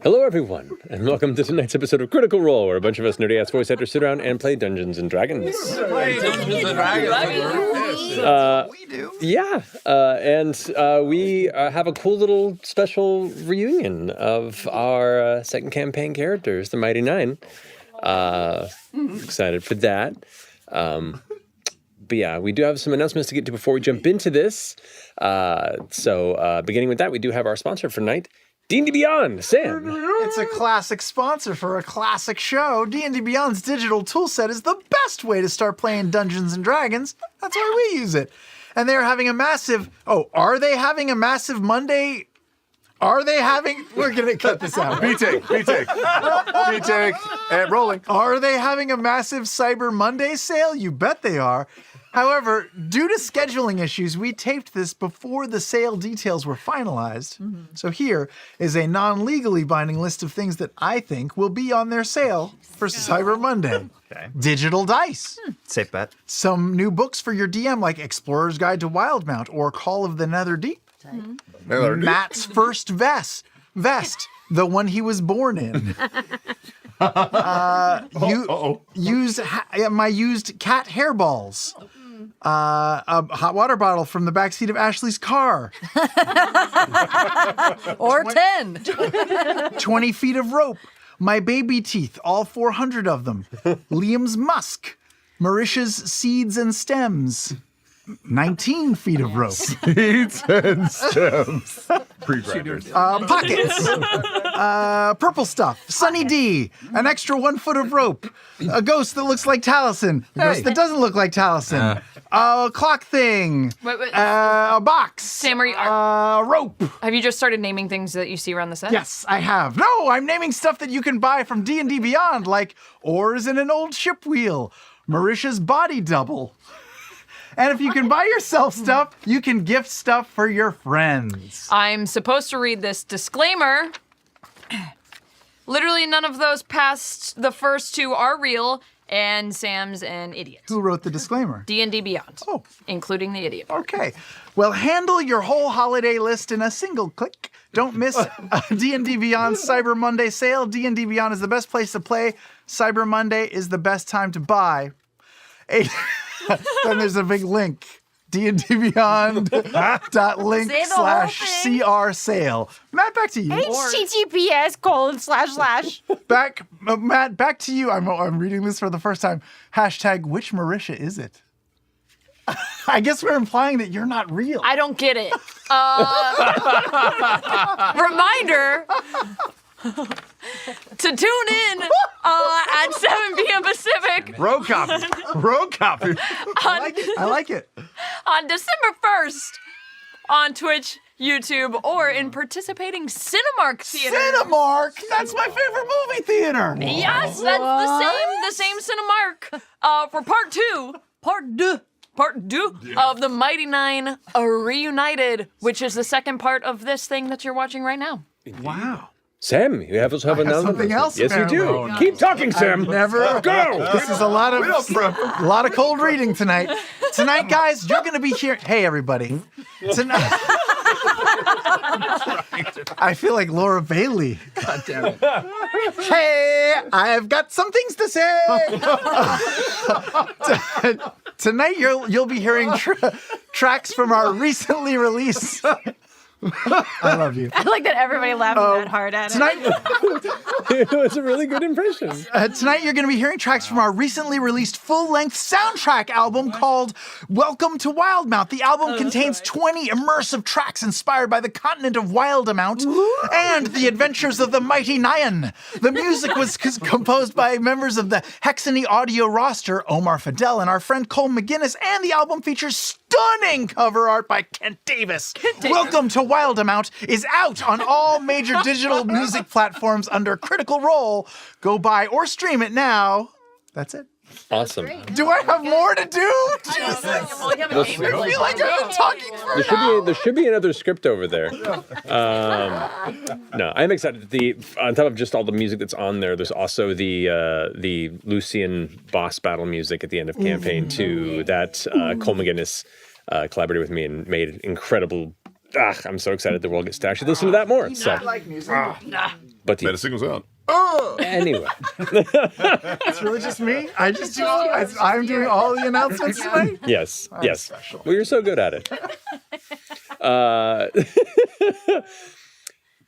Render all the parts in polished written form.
Hello, everyone, and welcome to tonight's episode of Critical Role, where a bunch of us nerdy-ass voice actors sit around and play Dungeons and Dragons. Play Dungeons and Dragons. That's what we do. Yeah, and we have a cool little special reunion of our second campaign characters, the Mighty Nine. Excited for that. But yeah, we do have some announcements to get to before we jump into this. So beginning with that, we do have our sponsor for tonight, D&D Beyond, Sam. It's a classic sponsor for a classic show. D&D Beyond's digital toolset is the best way to start playing Dungeons and Dragons. That's why we use it. And they're having a massive... Oh, are they having a massive Monday... Are they having... We're going to cut this out. B-take, and rolling. Are they having a massive Cyber Monday sale? You bet they are. However, due to scheduling issues, we taped this before the sale details were finalized. So here is a non-legally binding list of things that I think will be on their sale for Cyber Monday. Okay. Digital dice. Safe bet. Some new books for your DM like Explorer's Guide to Wildmount or Call of the Nether Deep. Matt's first vest, the one he was born in. Use my used cat hairballs. A hot water bottle from the backseat of Ashley's car. Or 10. 20 feet of rope. My baby teeth, all 400 of them. Liam's musk. Marisha's seeds and stems. 19 feet of rope. Seeds and stems. Pre-grinders. Pockets. Purple stuff. Sunny D. An extra 1 foot of rope. A ghost that looks like Taliesin. A ghost that doesn't look like Taliesin. A clock thing. Wait. A box. Sam, are rope. have you just started naming things that you see around the set? Yes, I have. No, I'm naming stuff that you can buy from D&D Beyond, like oars in an old ship wheel. Marisha's body double. And if you can buy yourself stuff, you can gift stuff for your friends. I'm supposed to read this disclaimer. Literally none of those past the first two are real, and Sam's an idiot. Who wrote the disclaimer? D&D Beyond. Oh. Including the idiot part. Okay. Well, handle your whole holiday list in a single click. Don't miss D&D Beyond's Cyber Monday sale. D&D Beyond is the best place to play. Cyber Monday is the best time to buy. Then there's a big link. dndbeyond.link/CR sale. Matt, back to you. HTTPS:// Matt, back to you. I'm reading this for the first time. # which Marisha is it? I guess we're implying that you're not real. I don't get it. Reminder to tune in at 7 p.m. Pacific Road copy. I like it. on December 1st on Twitch, YouTube, or in participating Cinemark theater. Cinemark? That's my favorite movie theater. Yes, that's the same Cinemark for part two of the Mighty Nine Reunited, which is the second part of this thing that you're watching right now. Wow. Sam, you also have announcements. something else, Yes, you do. apparently. Oh, Keep talking, Sam. Never Go. This is a lot of cold reading tonight. Tonight, guys, you're going to be here. Hey, everybody. Tonight. I feel like Laura Bailey. God damn it. Hey, I've got some things to say. Tonight, you'll be hearing tracks from our recently released. I love you. I like that everybody laughed that hard at it. Tonight, It was a really good impression. tonight you're going to be hearing tracks from our recently released full-length soundtrack album called Welcome to Wildmount. The album contains 20 immersive tracks inspired by the continent of Wildamount and the adventures of the Mighty Nyan. The music was composed by members of the Hexany audio roster, Omar Fidel and our friend Cole McGinnis, and the album features stunning cover art by Kent Davis. Welcome to Wildamount is out on all major digital music platforms under Critical Role. Go buy or stream it now. That's it. Awesome. Do I have more to do? Jesus. I feel like I've been talking for There should be another script over there. No, I'm excited. On top of just all the music that's on there, there's also the Lucian boss battle music at the end of campaign 2 that Cole McGinnis collaborated with me and made incredible I'm so excited the world gets to actually listen to that more. So, like music. but Medicine goes out. anyway, It's really just me. I just do. I'm doing all the announcements tonight. yes. special. Well, you're so good at it.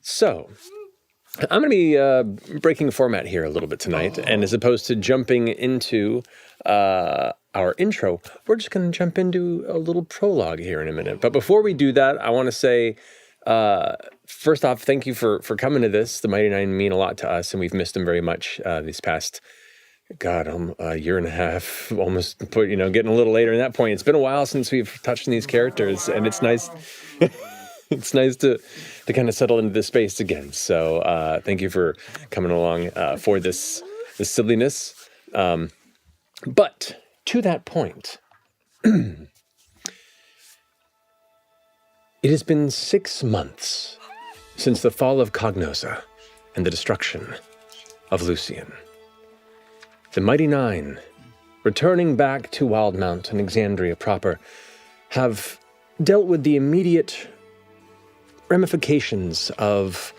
So, I'm going to be breaking format here a little bit tonight, and as opposed to jumping into our intro, we're just going to jump into a little prologue here in a minute. But before we do that, I want to say, first off, thank you for coming to this. The Mighty Nine mean a lot to us, and we've missed them very much these past, a year and a half, almost, getting a little later in that point. It's been a while since we've touched on these characters, and it's nice. It's nice to kind of settle into this space again. So thank you for coming along for this silliness. But to that point, it has been 6 months since the fall of Cognosa and the destruction of Lucian. The Mighty Nine, returning back to Wildmount and Exandria proper, have dealt with the immediate ramifications of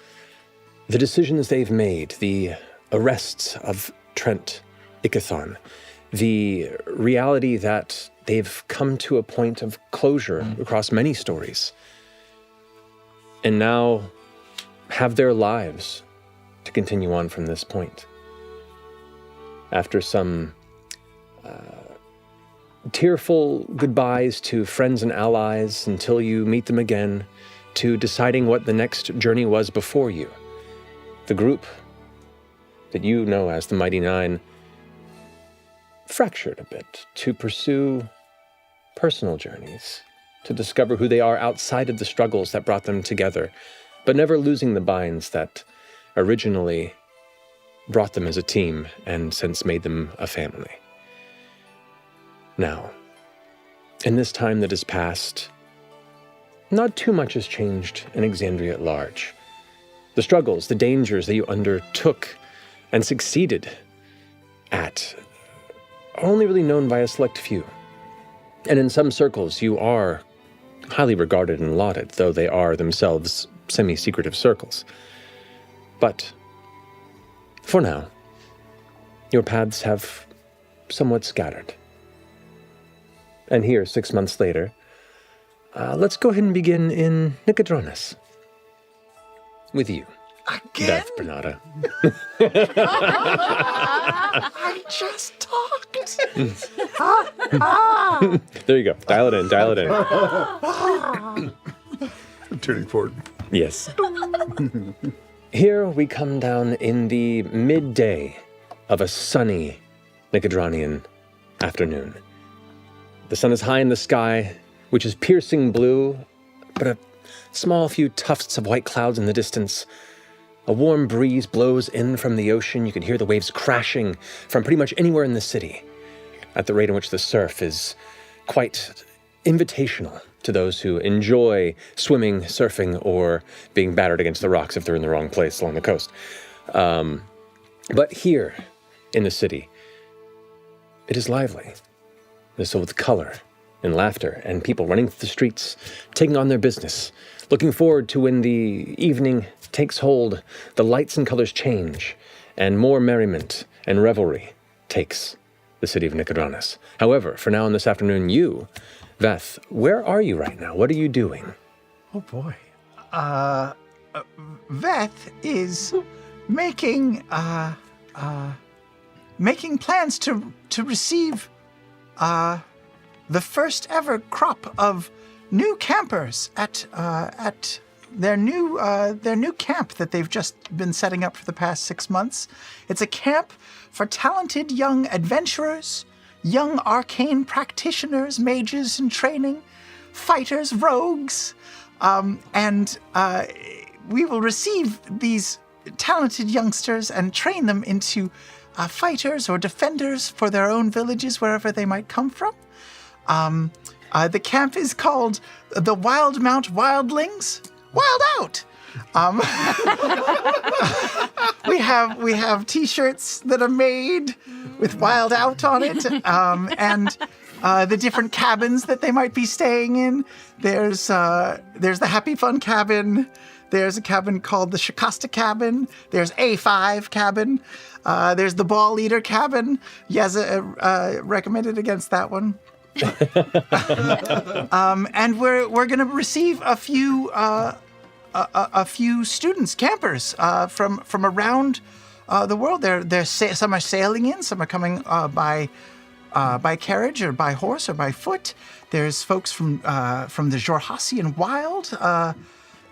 the decisions they've made, the arrests of Trent Ickathon, the reality that they've come to a point of closure across many stories, and now have their lives to continue on from this point. After some tearful goodbyes to friends and allies until you meet them again, to deciding what the next journey was before you, the group that you know as the Mighty Nine fractured a bit to pursue personal journeys, to discover who they are outside of the struggles that brought them together, but never losing the binds that originally brought them as a team and since made them a family. Now, in this time that has passed, not too much has changed in Exandria at large. The struggles, the dangers that you undertook and succeeded at are only really known by a select few. And in some circles, you are highly regarded and lauded, though they are themselves semi-secretive circles. But for now, your paths have somewhat scattered. And here, 6 months later, let's go ahead and begin in Nicodronis. With you, Again? Beth Bernada. I just talked. There you go. Dial it in. Turning forward. Yes. Here we come down in the midday of a sunny Nicodronian afternoon. The sun is high in the sky, which is piercing blue, but a small few tufts of white clouds in the distance. A warm breeze blows in from the ocean. You can hear the waves crashing from pretty much anywhere in the city, at the rate in which the surf is quite invitational to those who enjoy swimming, surfing, or being battered against the rocks if they're in the wrong place along the coast. But here in the city, it is lively. It is filled with color and laughter and people running through the streets, taking on their business, looking forward to when the evening takes hold, the lights and colors change, and more merriment and revelry takes the city of Nicodronis. However, for now and this afternoon, you, Veth, where are you right now? What are you doing? Oh boy. Veth is making plans to receive the first ever crop of new campers at their new camp that they've just been setting up for the past 6 months. It's a camp for talented young adventurers, young arcane practitioners, mages in training, fighters, rogues, and we will receive these talented youngsters and train them into fighters or defenders for their own villages, wherever they might come from. The camp is called the Wildmount Wildlings. Wild out! We have T-shirts that are made with Wild Out on it, and the different cabins that they might be staying in. There's the Happy Fun cabin. There's a cabin called the Shikasta cabin. There's A5 cabin. There's the Ball Eater cabin. Yeza recommended against that one. And we're gonna receive a few students, campers from around the world. Some are sailing in, some are coming by carriage or by horse or by foot. There's folks from the Jorhassian Wild,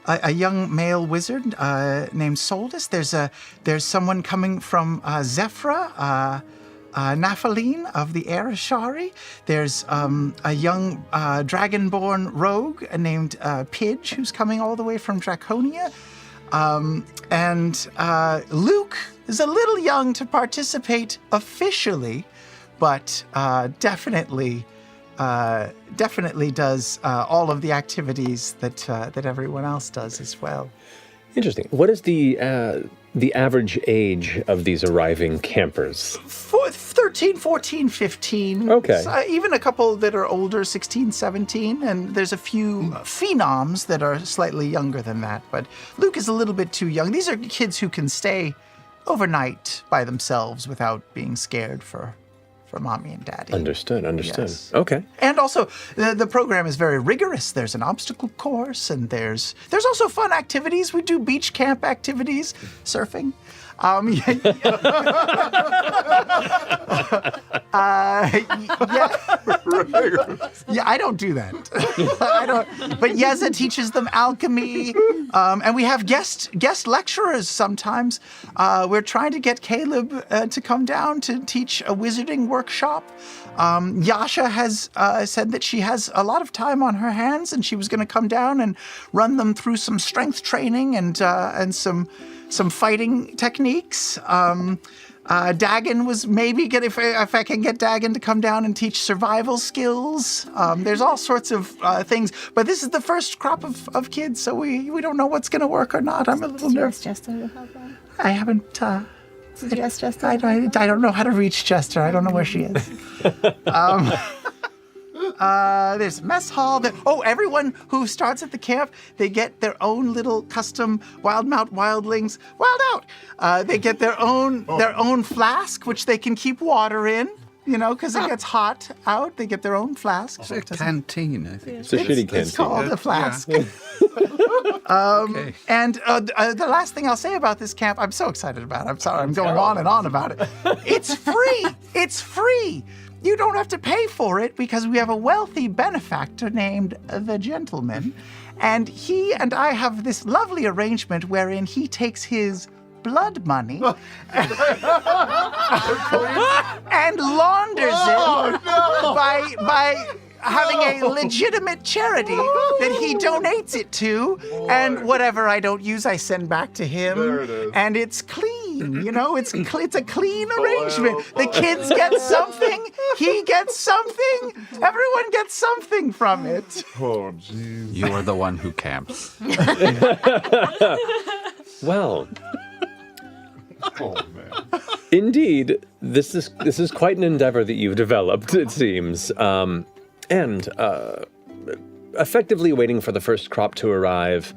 a young male wizard named Soldis. There's someone coming from Zephra, Naphaline of the Arashari. There's a young dragonborn rogue named Pidge, who's coming all the way from Draconia. And Luke is a little young to participate officially, but definitely does all of the activities that everyone else does as well. Interesting. What is the average age of these arriving campers? 13, 14, 15. Okay. Even a couple that are older, 16, 17, and there's a few phenoms that are slightly younger than that. But Luke is a little bit too young. These are kids who can stay overnight by themselves without being scared for mommy and daddy. Understood. Yes. Okay. And also, the program is very rigorous. There's an obstacle course, and there's also fun activities. We do beach camp activities, surfing. Yeah, I don't do that. But Yeza teaches them alchemy, and we have guest lecturers sometimes. We're trying to get Caleb to come down to teach a wizarding workshop. Yasha has said that she has a lot of time on her hands, and she was going to come down and run them through some strength training and some fighting techniques. Dagon was maybe good if I can get Dagon to come down and teach survival skills. There's all sorts of things, but this is the first crop of kids, so we don't know what's going to work or not. I'm a little nervous. Jester to help them? I haven't. Jester. I don't know how to reach Jester. I don't know where she is. There's mess hall. Everyone who starts at the camp, they get their own little custom Wildmount Wildlings. Wild out. They get their own flask, which they can keep water in. Because it gets hot out. They get their own flask. It's a canteen, I think. It's a shitty canteen. It's called a flask. Yeah. Okay. And the last thing I'll say about this camp, I'm so excited about it. I'm sorry, I'm going on and on about it. It's free. It's free. You don't have to pay for it because we have a wealthy benefactor named the Gentleman. And he and I have this lovely arrangement wherein he takes his blood money and launders it by having a legitimate charity that he donates it to, and whatever I don't use, I send back to him. There it is. And it's clean, it's a clean arrangement. The kids get something, he gets something, everyone gets something from it. Oh, jeez. You are the one who camps. Well, Oh, man. indeed, this is quite an endeavor that you've developed, it seems. And effectively waiting for the first crop to arrive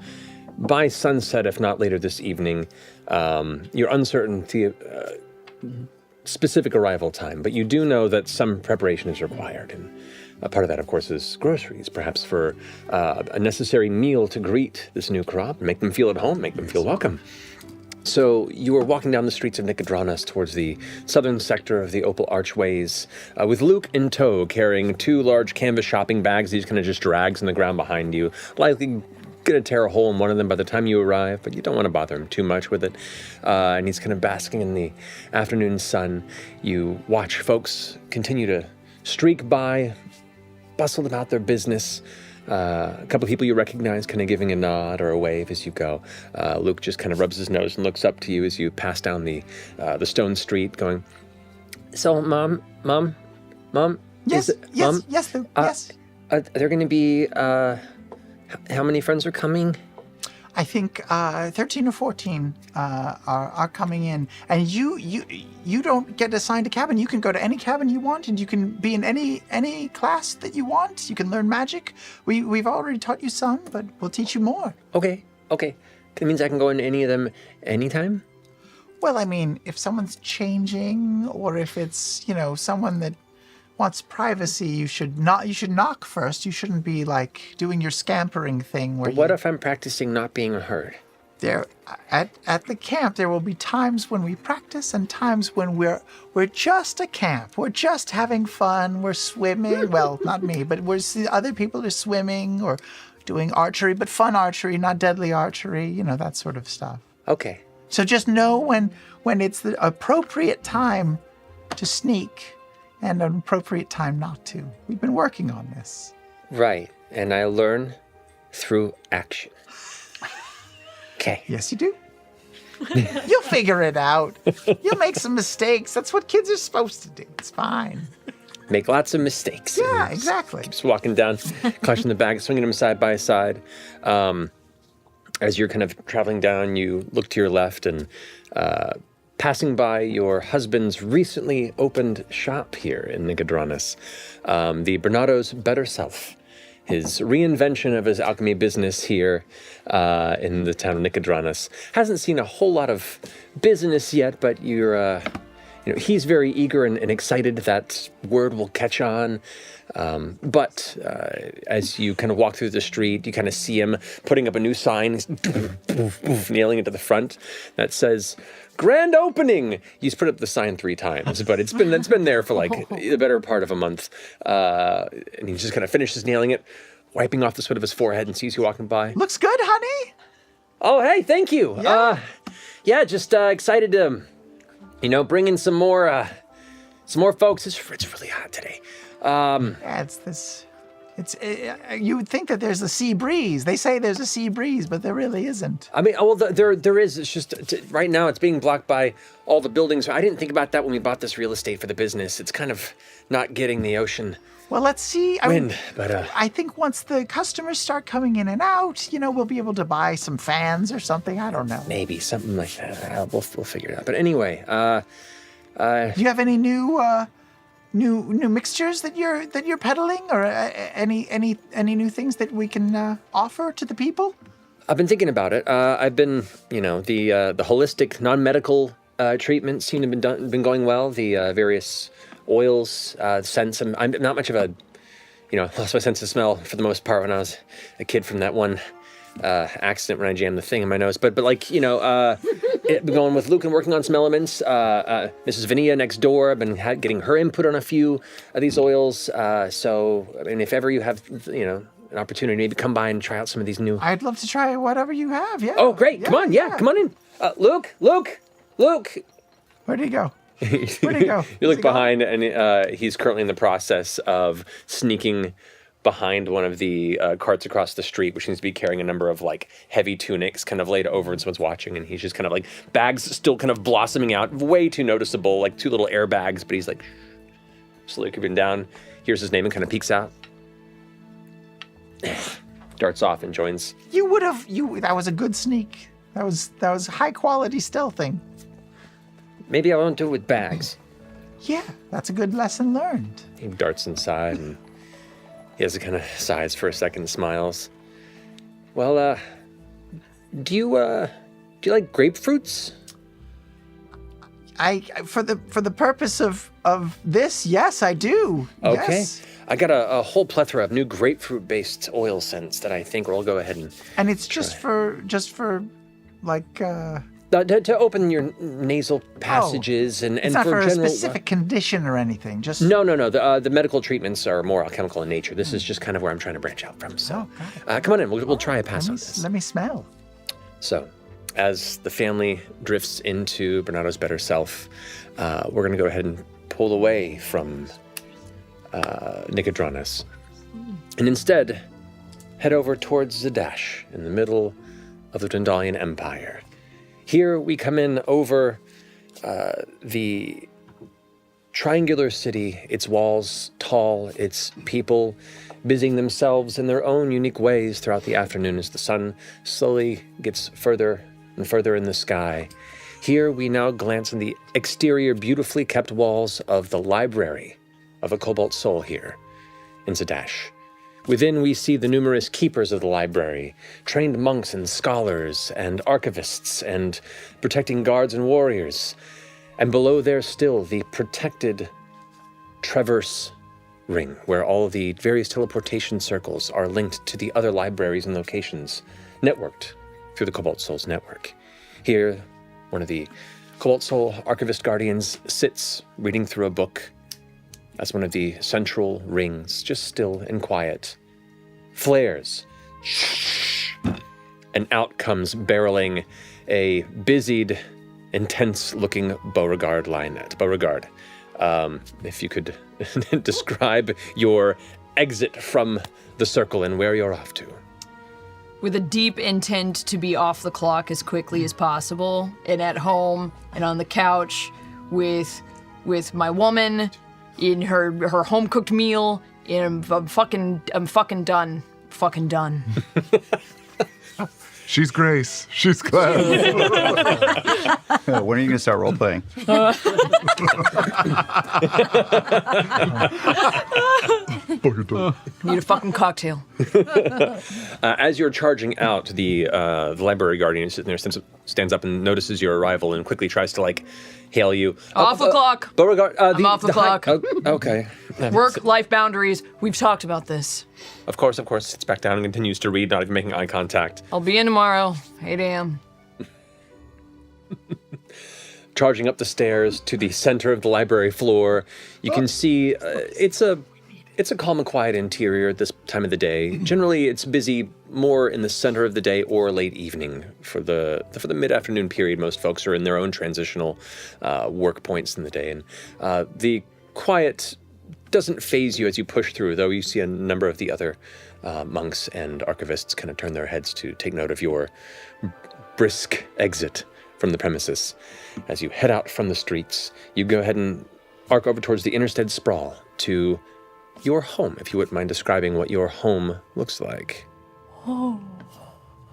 by sunset, if not later this evening. Your uncertainty, specific arrival time, but you do know that some preparation is required. And a part of that, of course, is groceries, perhaps for a necessary meal to greet this new crop, make them feel at home, make them feel welcome. So you are walking down the streets of Nicodranas towards the southern sector of the Opal Archways, with Luke in tow, carrying 2 large canvas shopping bags. He just drags in the ground behind you, likely gonna tear a hole in one of them by the time you arrive, but you don't want to bother him too much with it. And he's kind of basking in the afternoon sun. You watch folks continue to streak by, bustle about their business. A couple of people you recognize kind of giving a nod or a wave as you go. Luke just kind of rubs his nose and looks up to you as you pass down the stone street going, so, Mom? Yes, Luke, yes. Are there going to be, how many friends are coming? I think 13 or 14 are coming in, and you don't get assigned a cabin. You can go to any cabin you want, and you can be in any class that you want. You can learn magic. We've already taught you some, but we'll teach you more. Okay. That means I can go into any of them anytime? Well, I mean, if someone's changing, or if it's someone that wants privacy, you should knock first. You shouldn't be like doing your scampering thing. Where But what if I'm practicing not being heard? there at the camp there will be times when we practice and times when we're just a camp. We're just having fun. We're swimming. Well, not me, but other people are swimming or doing archery, but fun archery, not deadly archery. That sort of stuff. Okay. So just know when it's the appropriate time to sneak and an appropriate time not to. We've been working on this. Right. And I learn through action. Okay. Yes, you do. You'll figure it out. You'll make some mistakes. That's what kids are supposed to do. It's fine. Make lots of mistakes. Yeah, exactly. Keeps walking down, clutching the bag, swinging them side by side. As you're kind of traveling down, you look to your left and passing by your husband's recently opened shop here in Nicodranas, the Bernardo's Better Self. His reinvention of his alchemy business here in the town of Nicodranas hasn't seen a whole lot of business yet, but he's very eager and excited that word will catch on. But as you kind of walk through the street, you kind of see him putting up a new sign, nailing it to the front that says, "Grand opening." He's put up the sign 3 times, but it's been there for like the better part of a month. And he just kind of finishes nailing it, wiping off the sweat of his forehead, and sees you walking by. Looks good, honey. Oh, hey, thank you. Yeah. Just excited to, bring in some more folks. It's really hot today. Yeah, you would think that there's a sea breeze. They say there's a sea breeze, but there really isn't. I mean, there is. It's just right now it's being blocked by all the buildings. I didn't think about that when we bought this real estate for the business. It's kind of not getting the ocean Well, let's see. wind, but I think once the customers start coming in and out, we'll be able to buy some fans or something. I don't know. maybe something like that. We'll figure it out. But anyway, Do you have any new mixtures that you're peddling, or any new things that we can offer to the people? I've been thinking about it. I've been, the holistic, non-medical treatments seem to have been going well. The various oils, scents. I'm not much of a, lost my sense of smell for the most part when I was a kid from that one accident when I jammed the thing in my nose. But been going with Luke and working on some elements. Mrs. Vanilla next door, I've been getting her input on a few of these oils. So, I mean, if ever you have, an opportunity, maybe come by and try out some of these new. I'd love to try whatever you have. Yeah. Oh, great! Come on, come on in. Luke. Where'd he go? Where'd he go? You look behind, and he's currently in the process of sneaking behind one of the carts across the street, which seems to be carrying a number of like heavy tunics kind of laid over and someone's watching, and he's just kind of like bags still kind of blossoming out, way too noticeable, like 2 little airbags, but he's like slowly creeping down, hears his name and kind of peeks out. Darts off and joins. That was a good sneak. That was high quality stealthing. Maybe I won't do it with bags. Yeah, that's a good lesson learned. He darts inside and he has a kind of sighs for a second and smiles. Well, do you like grapefruits? For the purpose of this, yes, I do. Okay. Yes. I got a whole plethora of new grapefruit-based oil scents that I think we'll go ahead and And it's just for like to open your nasal passages and it's not for for a general. specific condition or anything. Just No. The medical treatments are more alchemical in nature. This is just kind of where I'm trying to branch out from. So, got it. come on in. We'll try a pass on this. Let me smell. So, as the family drifts into Bernardo's Better Self, we're going to go ahead and pull away from Nicodranas, and instead head over towards Zadash in the middle of the Dwendalian Empire. Here we come in over the triangular city, its walls tall, its people busying themselves in their own unique ways throughout the afternoon as the sun slowly gets further and further in the sky. Here we now glance on the exterior, beautifully kept walls of the library of a Cobalt Soul here in Zadash. Within we see the numerous keepers of the library, trained monks and scholars and archivists and protecting guards and warriors. And below there still the protected traverse ring, where all of the various teleportation circles are linked to the other libraries and locations, networked through the Cobalt Soul's network. Here, one of the Cobalt Soul Archivist Guardians sits reading through a book as one of the central rings, just still and quiet, flares, and out comes barreling a busied, intense-looking Beauregard lionette. Beauregard, if you could describe your exit from the circle and where you're off to. With a deep intent to be off the clock as quickly as possible, and at home and on the couch with my woman in her home cooked meal, and I'm fucking done. Fucking done. She's Grace. She's Glenn. When are you going to start role playing? Need a fucking cocktail. As you're charging out, the library guardian sitting there stands up and notices your arrival and quickly tries to hail you. Off the clock. Beauregard, I'm off the clock. Okay. Work-life boundaries. We've talked about this. Of course, sits back down and continues to read, not even making eye contact. I'll be in tomorrow, 8 a.m. Charging up the stairs to the center of the library floor, you can see it's a calm and quiet interior at this time of the day. Generally, it's busy more in the center of the day or late evening. For the mid-afternoon period, most folks are in their own transitional work points in the day, and the quiet doesn't faze you as you push through, though you see a number of the other monks and archivists kind of turn their heads to take note of your brisk exit from the premises. As you head out from the streets, you go ahead and arc over towards the Interstead Sprawl to your home, if you wouldn't mind describing what your home looks like. Oh,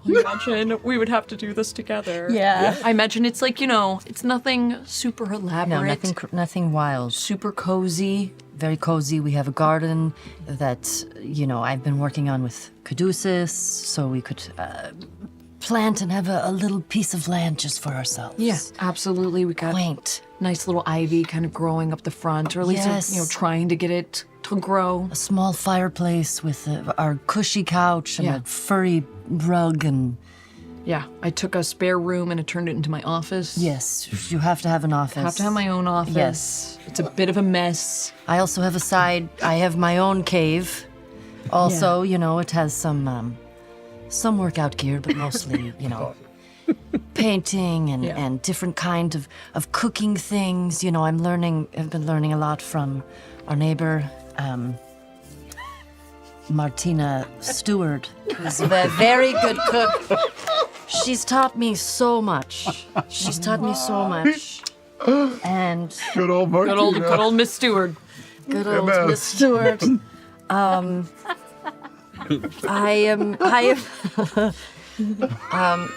imagine we would have to do this together. Yeah. I imagine it's it's nothing super elaborate. No, nothing wild. Super cozy. Very cozy. We have a garden that, I've been working on with Caduceus, so we could plant and have a little piece of land just for ourselves. Yeah, absolutely. We got Quaint. nice little ivy kind of growing up the front, or at least, Yes. trying to get it to grow. A small fireplace with our cushy couch and Yeah. a furry rug and... Yeah, I took a spare room and I turned it into my office. Yes, you have to have an office. I have to have my own office. Yes. It's a bit of a mess. I also have a side. I have my own cave. Also, it has some workout gear, but mostly, painting and different kind of cooking things. I've been learning a lot from our neighbor, Martina Stewart, who's a very good cook. She's taught me so much. And Good old Martina. Good old Miss Stewart. good old MS. Miss Stewart.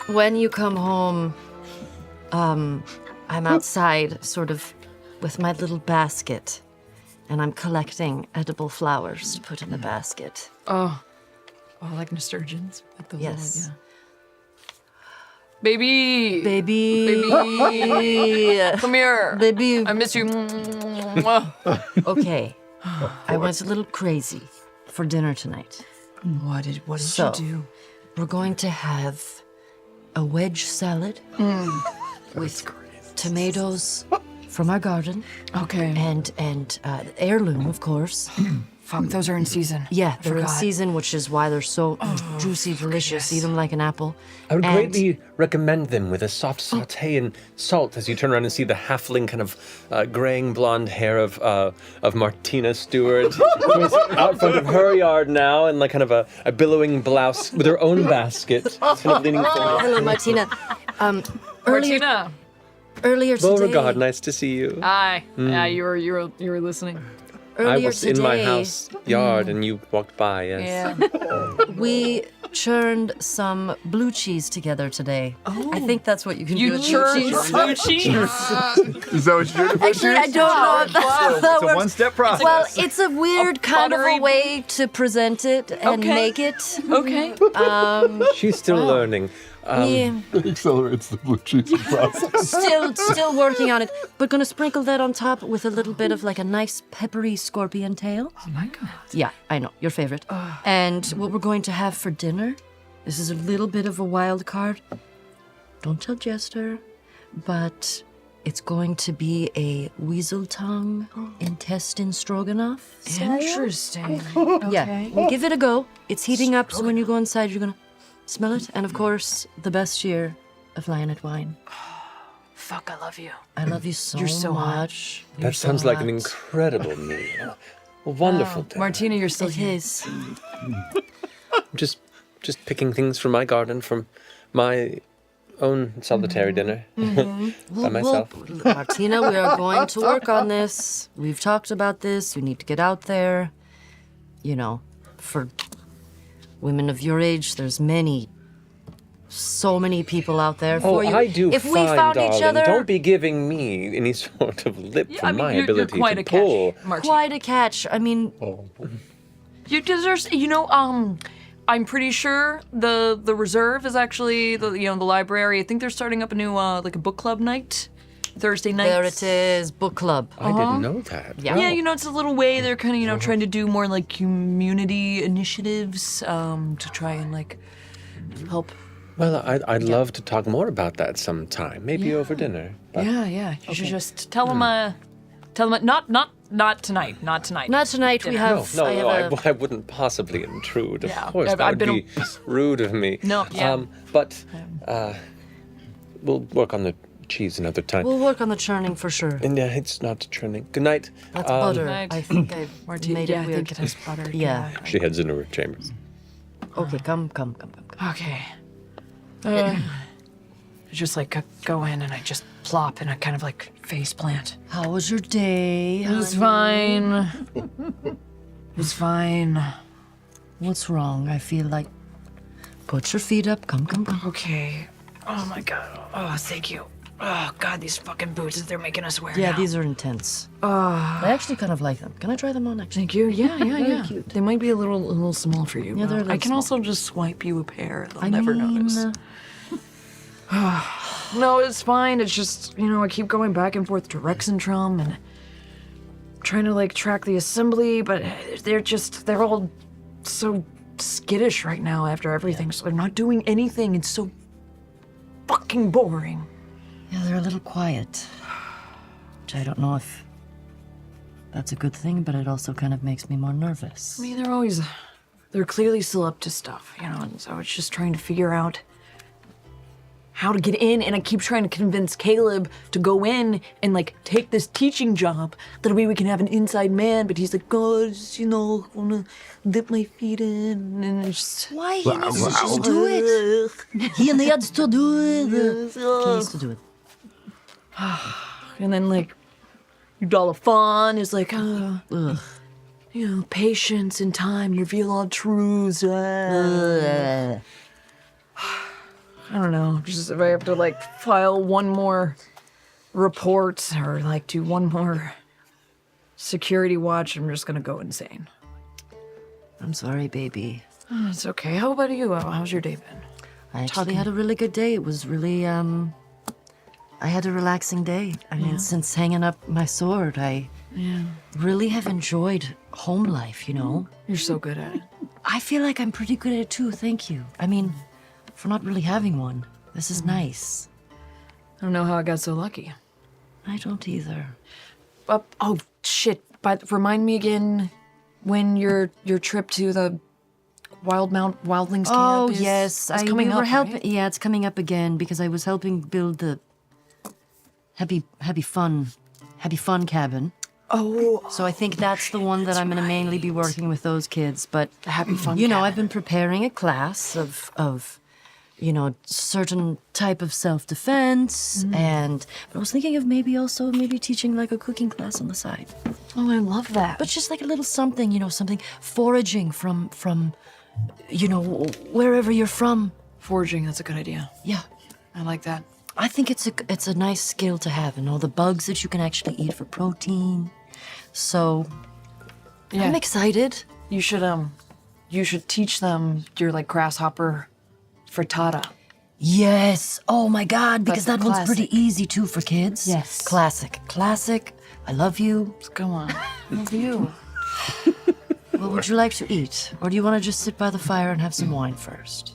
When you come home, I'm outside, sort of, with my little basket, and I'm collecting edible flowers to put in the basket. Oh, like nasturtiums. Like those Yes. little, Baby. Baby. Come here. Baby. I miss you. Okay. I went a little crazy for dinner tonight. What did So- you do? We're going to have a wedge salad with tomatoes from our garden Okay. and heirloom, of course. Fuck, those are in season. Yeah, they're in Forgot. season, which is why they're so juicy, delicious. Eat them like an apple. I would And- greatly recommend them with a soft saute and salt as you turn around and see the halfling kind of graying blonde hair of Martina Stewart, who's out front of her yard now in kind of a billowing blouse with her own basket, kind of leaning forward. Hello, Martina. Earlier, Martina. Earlier today. Beauregard, nice to see you. Aye. Yeah, you were listening. I Earlier was today, in my house yard and you walked by, yes. Yeah. we churned some blue cheese together today. Oh. I think that's what you can do. You with churned blue cheese. blue cheese. Is that what you're doing? Actually, I don't know if that It's a works. one-step process. Well, it's a weird kind of buttery- a way to present it and Okay. make it. Okay. She's still learning. Yeah, It accelerates the blue cheese process. still working on it. But gonna sprinkle that on top with a little bit of like a nice peppery scorpion tail. Oh my god. Yeah, I know, your favorite. And what we're going to have for dinner, this is a little bit of a wild card. Don't tell Jester, but it's going to be a weasel tongue intestine stroganoff style. Interesting. Yeah, we'll give it a go. It's heating up, so when you go inside, you're gonna smell it. And of course, the best year of Lionett wine. Fuck, I love you. I love you so You're so hot. much. That sounds like an incredible meal. A wonderful dinner. Martina, you're still It here. is. Just picking things from my garden, from my own solitary dinner by myself. Martina, we are going to work on this. We've talked about this. You need to get out there. You know, for women of your age, there's so many people out there Oh, for you. I do If fine, we found darling. each other, Don't be giving me any sort of lip for I mean, my you're ability quite to a catch, pull. Martina. quite a catch. I mean, You deserve, I'm pretty sure the reserve is actually the library. I think they're starting up a new like a book club night, Thursday nights. there it is, book club. I didn't know that. Yeah. Yeah, it's a little way they're kind of trying to do more like community initiatives to try and like help. Well, I'd love to talk more about that sometime, maybe over dinner. But Yeah. You should just tell them. Not tonight. Not tonight. Not tonight. We have. no, I have a, I wouldn't possibly intrude. Yeah, Of course, I've that would been be rude of me. No, yeah. But we'll work on the cheese another time. We'll work on the churning for sure. And yeah, it's not churning. Good night. That's butter. Night. I think I Martina, made yeah, it I weird. think it has butter. Yeah. She heads into her chambers. Okay, come. Okay. I just like go in and I just plop and I kind of like face plant. How was your day? It was fine. It was fine. What's wrong? I feel like. Put your feet up. Come. Okay. Oh my god. Oh, thank you. Oh god, these fucking boots that they're making us wear. Yeah, now. these are intense. I actually kind of like them. Can I try them on actually? Thank you. Yeah. cute. They might be a little small for you. Yeah, they're a I little can small. also just swipe you a pair. They'll I never mean, notice. No, it's fine. It's just, I keep going back and forth to Rexentrum and trying to like track the assembly, but they're all so skittish right now after everything. So they're not doing anything. It's so fucking boring. Yeah, they're a little quiet. Which I don't know if that's a good thing, but it also kind of makes me more nervous. I mean, they're clearly still up to stuff, and so it's just trying to figure out how to get in, and I keep trying to convince Caleb to go in and like take this teaching job. That way we can have an inside man, but he's like, oh, just, wanna dip my feet in, and it's just... Why? He needs to just do it. He needs to do it. He needs to do it. And then like, Udalafon is like, patience and time reveal all truths. I don't know, just if I have to like file one more report or like do one more security watch, I'm just gonna go insane. I'm sorry, baby. It's okay. How about you? How's your day been? I actually had a really good day. It was really, I had a relaxing day. I mean, since hanging up my sword, I really have enjoyed home life, You're so good at it. I feel like I'm pretty good at it too, thank you. I mean, for not really having one. This is nice. I don't know how I got so lucky. I don't either. Oh shit! But remind me again when your trip to the Wildlings camp Oh, is. yes. It's coming we were up. helping. Right? Yeah, it's coming up again because I was helping build the happy fun cabin. Oh, So I think that's the one that I'm going to mainly be working with those kids. But the happy fun. you know, cabin. I've been preparing a class of certain type of self-defense, but I was thinking of maybe teaching like a cooking class on the side. Oh, I love that. But just like a little something, something foraging from wherever you're from. Foraging, that's a good idea. Yeah. I like that. I think it's a nice skill to have, and all the bugs that you can actually eat for protein. So Yeah. I'm excited. You should teach them your like grasshopper frittata. Yes. Oh my God, because That's that a one's pretty classic. easy too for kids. Yes. Classic. I love you. Come on. Love you. What would you like to eat? Or do you want to just sit by the fire and have some wine first?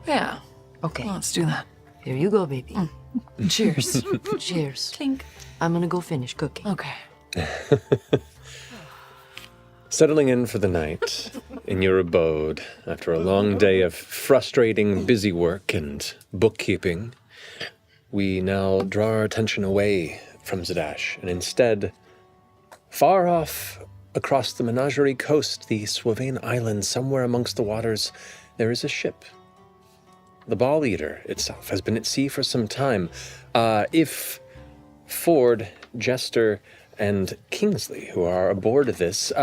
Yeah. Okay. Well, let's do that. Here you go, baby. Cheers. Cheers. Clink. I'm gonna go finish cooking. Okay. Settling in for the night in your abode after a long day of frustrating busy work and bookkeeping, we now draw our attention away from Zadash and instead, far off across the Menagerie coast, the Swavane Island, somewhere amongst the waters, there is a ship. The Ball Eater itself has been at sea for some time. If Ford, Jester, and Kingsley, who are aboard this,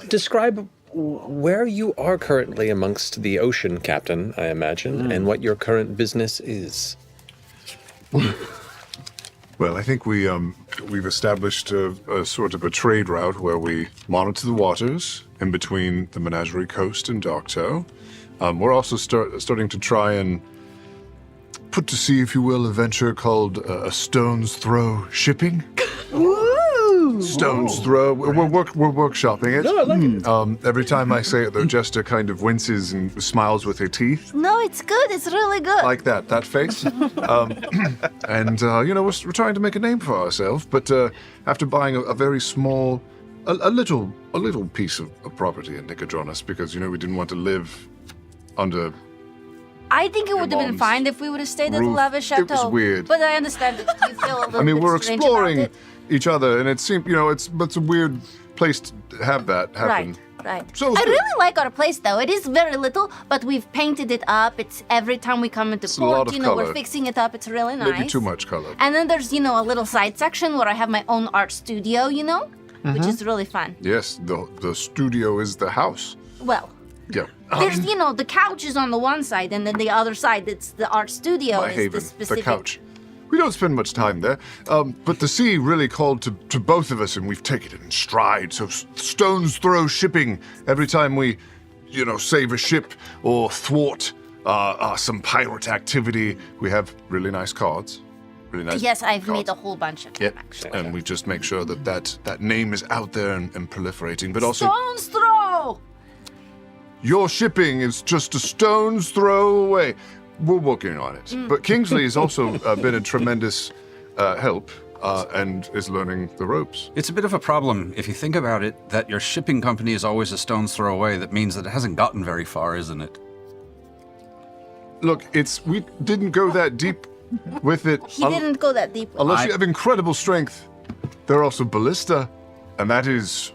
describe where you are currently amongst the ocean, Captain, I imagine, and what your current business is. Well, I think we've established a sort of a trade route where we monitor the waters in between the Menagerie Coast and Darktow. We're also starting to try and put to sea, if you will, a venture called a stone's throw shipping. Stone's throw. We're workshopping it. No, I like it. Every time I say it, though, Jester kind of winces and smiles with her teeth. No, it's good. It's really good. Like that face. We're trying to make a name for ourselves, but after buying a very small, a little piece of property in Nicodronis, because, we didn't want to live under... I think it would have been mom's fine if we would have stayed at the roof. Lava It Chateau. was weird. But I understand that you feel a little I mean, bit we're strange exploring about it. each other, and it seemed, it's a weird place to have that happen. Right. So it's I good. really like our place, though. It is very little, but we've painted it up. It's every time we come into It's a lot port, of we're color. fixing it up. It's really nice. Maybe too much color. And then there's, a little side section where I have my own art studio, which is really fun. Yes, the studio is the house. Well, Yeah. there's, the couch is on the one side, and then the other side, it's the art studio. My is haven, the specific. the couch. We don't spend much time there, but the sea really called to both of us, and we've taken it in stride. So stone's throw shipping every time we, save a ship or thwart some pirate activity. We have really nice cards, really nice. Yes, I've cards. made a whole bunch of them, Yep, actually. and we just make sure that name is out there and proliferating. But also, Stone's throw! your shipping is just a stone's throw away. We're working on it. But Kingsley has also been a tremendous help and is learning the ropes. It's a bit of a problem, if you think about it, that your shipping company is always a stone's throw away. That means that it hasn't gotten very far, isn't it? Look, we didn't go that deep with it. He didn't go that deep. Unless you have incredible strength. They're also ballista, and that is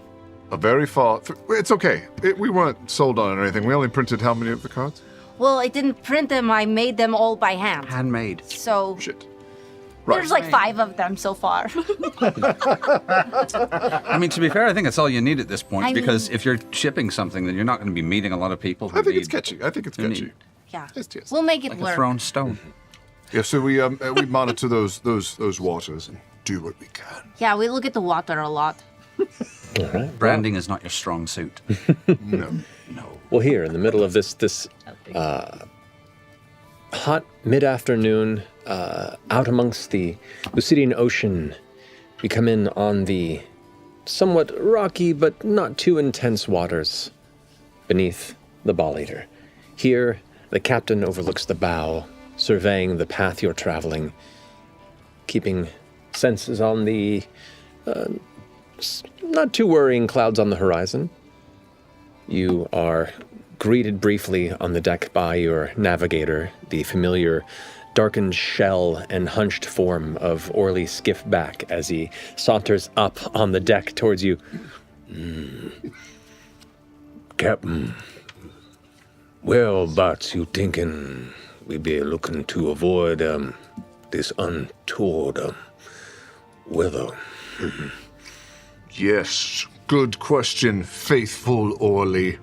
a very far... It's okay. We weren't sold on it or anything. We only printed how many of the cards? Well, I didn't print them. I made them all by hand. Handmade. So Shit. there's like 5 of them so far. I mean, to be fair, I think it's all you need at this point, I because mean- if you're shipping something, then you're not going to be meeting a lot of people who I think it's need catchy. I think it's who catchy. need- Yeah. Yes. We'll make it like a work. thrown stone. Yeah, so we monitor those waters and do what we can. Yeah, we look at the water a lot. All right. Branding is not your strong suit. No. Well, here in the middle of this hot mid-afternoon, out amongst the Lucidian Ocean, we come in on the somewhat rocky but not too intense waters beneath the Ball Eater. Here, the captain overlooks the bow, surveying the path you're traveling, keeping senses on the not too worrying clouds on the horizon. You are greeted briefly on the deck by your navigator, the familiar darkened shell and hunched form of Orly Skiffback as he saunters up on the deck towards you. Captain, whereabouts you thinking we be looking to avoid this untoward weather? Yes, good question, faithful Orly.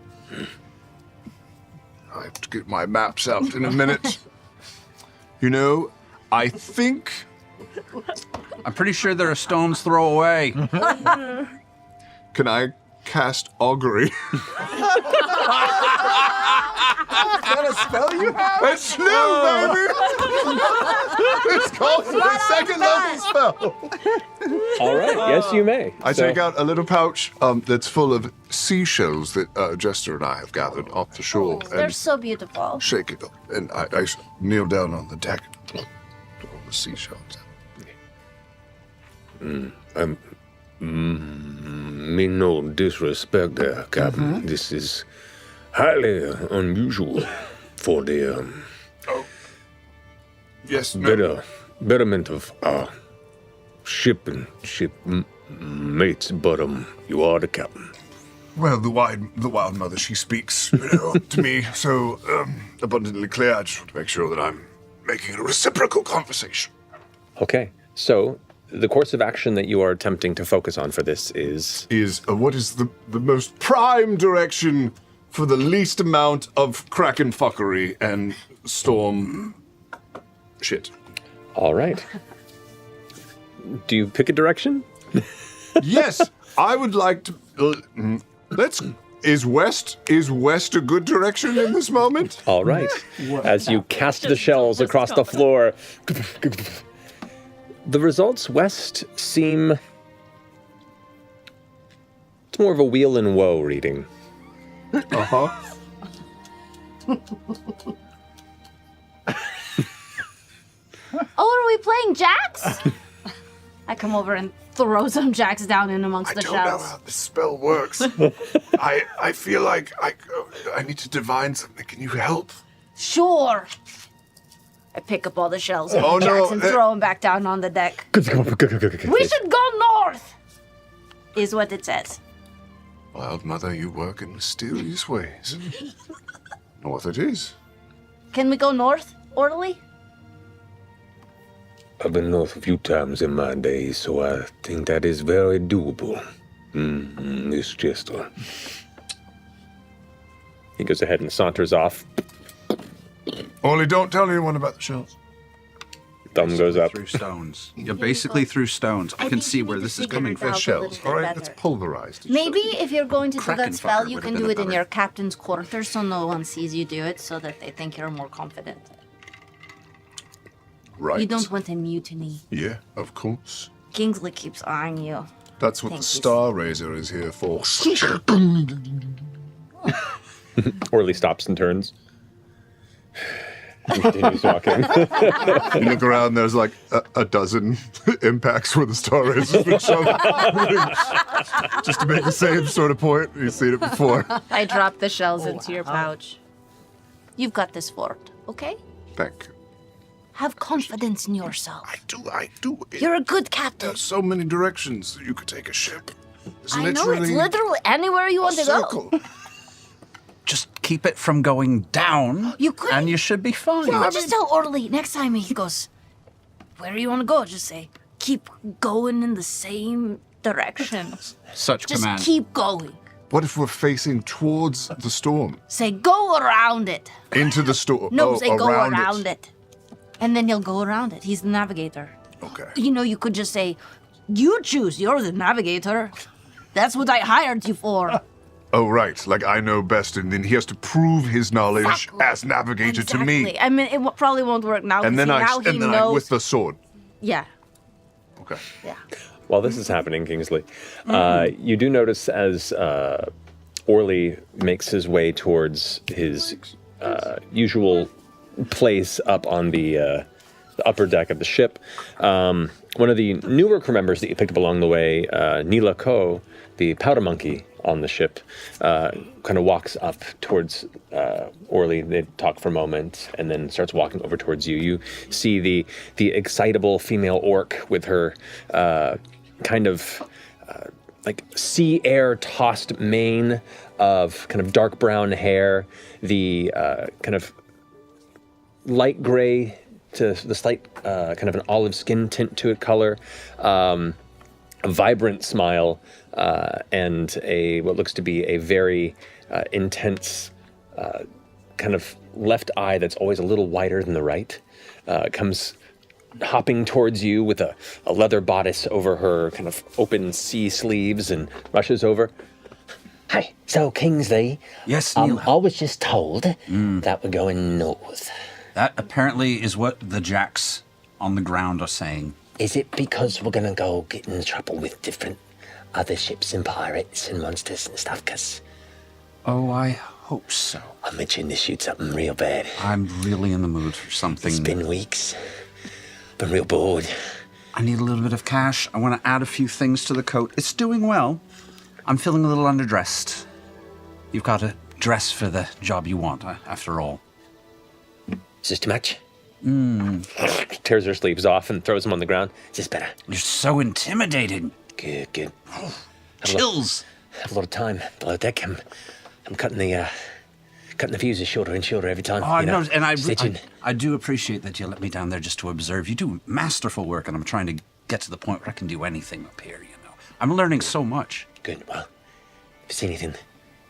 I have to get my maps out in a minute. You know, I think... I'm pretty sure they're a stone's throw away. Can I cast augury? Is that a spell you have? It's new, baby! It's called a second level spell. All right, yes, you may. I So- take out a little pouch that's full of seashells that Jester and I have gathered off the shore. They're And so beautiful. shake it up. And I kneel down on the deck and pluck all the seashells out. Mean no disrespect there, Captain. This is highly unusual for the Yes, no. betterment of our ship mates, but you are the captain. Well, the wild mother, she speaks to me so abundantly clear. I just want to make sure that I'm making a reciprocal conversation. Okay, so the course of action that you are attempting to focus on for this is What is the most prime direction for the least amount of kraken fuckery and storm shit? all right. Do you pick a direction? Yes, I would like to. Is west a good direction in this moment? All right. As you cast the shells across the floor, the results west seem. It's more of a wheel and woe reading. Oh, are we playing jacks? I come over and throw some jacks down in amongst I the don't know shells. how this spell works. I feel like I need to divine something. Can you help? Sure. I pick up all the shells and Oh, the no, jacks and throw them back down on the deck. We should go north, is what it says. Wild mother, you work in mysterious ways. North it is. Can we go north, Orderly? I've been north a few times in my day, so I think that is very doable. It's just He goes ahead and saunters off. Only don't tell anyone about the shells. Thumb goes up. Through stones. You're basically through stones. I can see where this is coming from. Shells. All right, it's pulverized. Maybe if you're going to do Kraken that spell, fucker you would can have do been it in better. your captain's quarters so no one sees you do it, so that they think you're more confident. Right. You don't want a mutiny. Yeah, of course. Kingsley keeps eyeing you. That's what Thank the you. Star Razor is here for. Orly stops and turns. And continues walking. You look around, there's like a dozen impacts where the Star Razor's been shoved. Just to make the same sort of point. You've seen it before. I drop the shells into your pouch. You've got this fort, okay? Thank you. Have confidence in yourself. I do. You're a good captain. There's so many directions that you could take a ship. It's I know, it's literally anywhere you a want to circle. go. Just keep it from going down, You could. and you should be fine. Yeah, just tell Orderly next time he goes, where do you want to go? Just say, keep going in the same direction. Such Just command. keep going. What if we're facing towards the storm? Say, go around it. Into the storm? No, oh, say, go around it. it. And then he'll go around it. He's the navigator. Okay. You know, you could just say, you choose. You're the navigator. That's what I hired you for. Oh, right. Like I know best, and then he has to prove his knowledge Exactly. as navigator to me. Exactly. I mean, it probably won't work now. And then now he knows. with the sword. Yeah, Okay. yeah. While this is happening, Kingsley, you do notice as Orly makes his way towards his usual place up on the upper deck of the ship, one of the newer crew members that you picked up along the way, Neela Ko, the powder monkey on the ship, kind of walks up towards Orly. They talk for a moment and then starts walking over towards you. You see the excitable female orc with her kind of like sea air tossed mane of kind of dark brown hair, the kind of light gray to the slight kind of an olive skin tint to it color, a vibrant smile, and what looks to be a very intense kind of left eye that's always a little wider than the right. Comes hopping towards you with a leather bodice over her kind of open sea sleeves and rushes over. Hey, so Kingsley. Yes, Neil. I was just told that we're going north. That apparently is what the jacks on the ground are saying. Is it because we're gonna go get in trouble with different other ships and pirates and monsters and stuff? Because Oh, I hope so. I'm itching to shoot something real bad. I'm really in the mood for something. It's been weeks. Been real bored. I need a little bit of cash. I want to add a few things to the coat. It's doing well. I'm feeling a little underdressed. You've got to dress for the job you want, after all. Is this too much? Tears her sleeves off and throws them on the ground. Is this better? You're so intimidating. Good, good. Chills. Have a lot of time below deck. I'm cutting the fuses shorter and shorter every time. Oh, I know, and stitching. I do appreciate that you let me down there just to observe. You do masterful work, and I'm trying to get to the point where I can do anything up here, you know. I'm learning so much. Good. Well, if you see anything,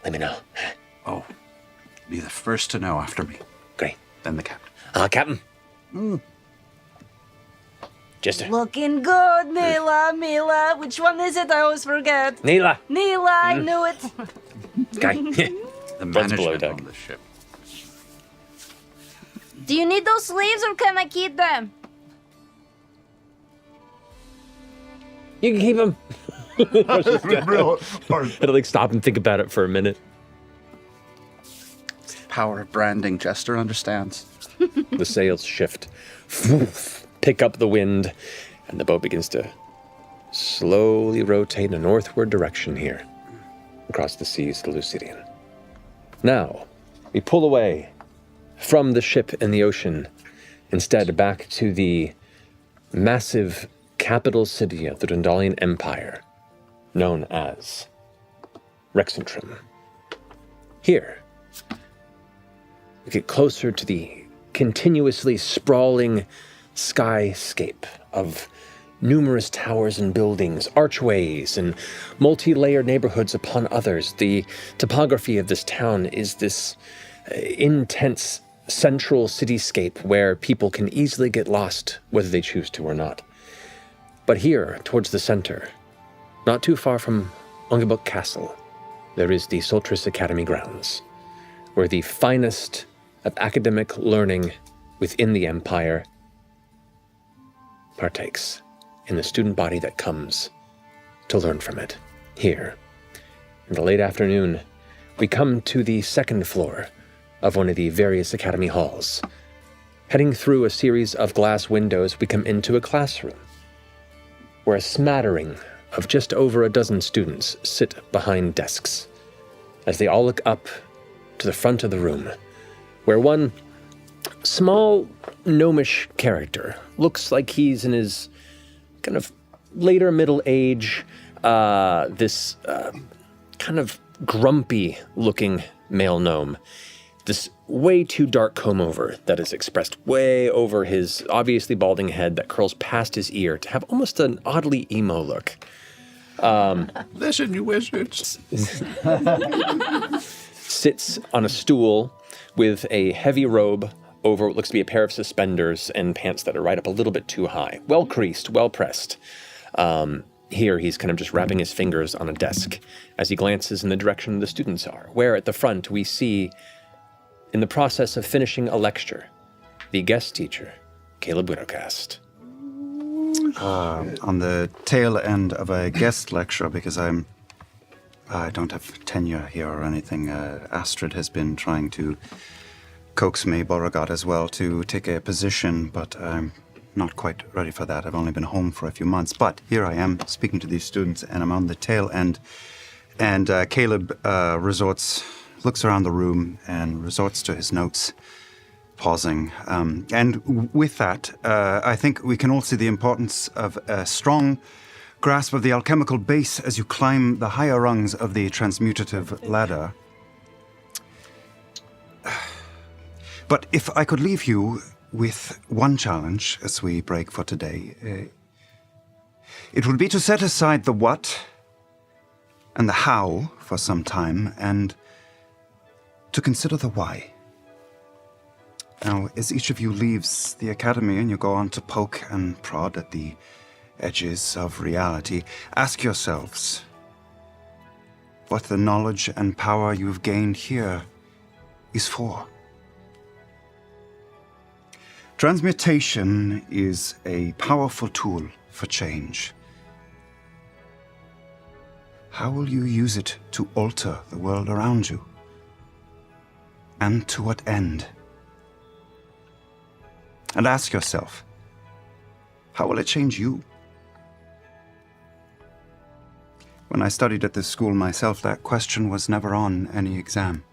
let me know. Oh, be the first to know after me. Great. Then the captain. Captain. Jester. Looking good, Mila. Which one is it? I always forget. Neela! Neela, I knew it. Guy. The Runs below management deck. on the ship. Do you need those sleeves or can I keep them? You can keep him. Real hard. Had to like stop and think about it for a minute. Power of branding. Jester understands. The sails shift, pick up the wind, and the boat begins to slowly rotate in a northward direction here, across the seas to Lucidian. Now, we pull away from the ship in the ocean, instead back to the massive capital city of the Dwendalian Empire, known as Rexentrum. Here, we get closer to the continuously sprawling skyscape of numerous towers and buildings, archways, and multi-layered neighborhoods upon others. The topography of this town is this intense central cityscape where people can easily get lost, whether they choose to or not. But here, towards the center, not too far from Ungabuk Castle, there is the Soltris Academy grounds, where the finest of academic learning within the Empire partakes in the student body that comes to learn from it. Here, in the late afternoon, we come to the second floor of one of the various academy halls. Heading through a series of glass windows, we come into a classroom where a smattering of just over a dozen students sit behind desks as they all look up to the front of the room, where one small gnomish character looks like he's in his kind of later middle age, this kind of grumpy looking male gnome, this way too dark comb over that is expressed way over his obviously balding head that curls past his ear to have almost an oddly emo look. Listen, you wizards. Sits on a stool with a heavy robe over what looks to be a pair of suspenders and pants that are right up a little bit too high. Well creased, well pressed. Here he's kind of just wrapping his fingers on a desk as he glances in the direction the students are, where at the front we see, in the process of finishing a lecture, the guest teacher, Caleb Widowcast. On the tail end of a guest lecture, because I don't have tenure here or anything. Astrid has been trying to coax me, Beauregard as well, to take a position, but I'm not quite ready for that. I've only been home for a few months, but here I am speaking to these students, and I'm on the tail end. And Caleb looks around the room and resorts to his notes, pausing. And with that, I think we can all see the importance of a strong grasp of the alchemical base as you climb the higher rungs of the transmutative ladder. But if I could leave you with one challenge as we break for today, it would be to set aside the what and the how for some time and to consider the why. Now, as each of you leaves the academy and you go on to poke and prod at the edges of reality, ask yourselves what the knowledge and power you've gained here is for. Transmutation is a powerful tool for change. How will you use it to alter the world around you? And to what end? And ask yourself, how will it change you? When I studied at this school myself, that question was never on any exam.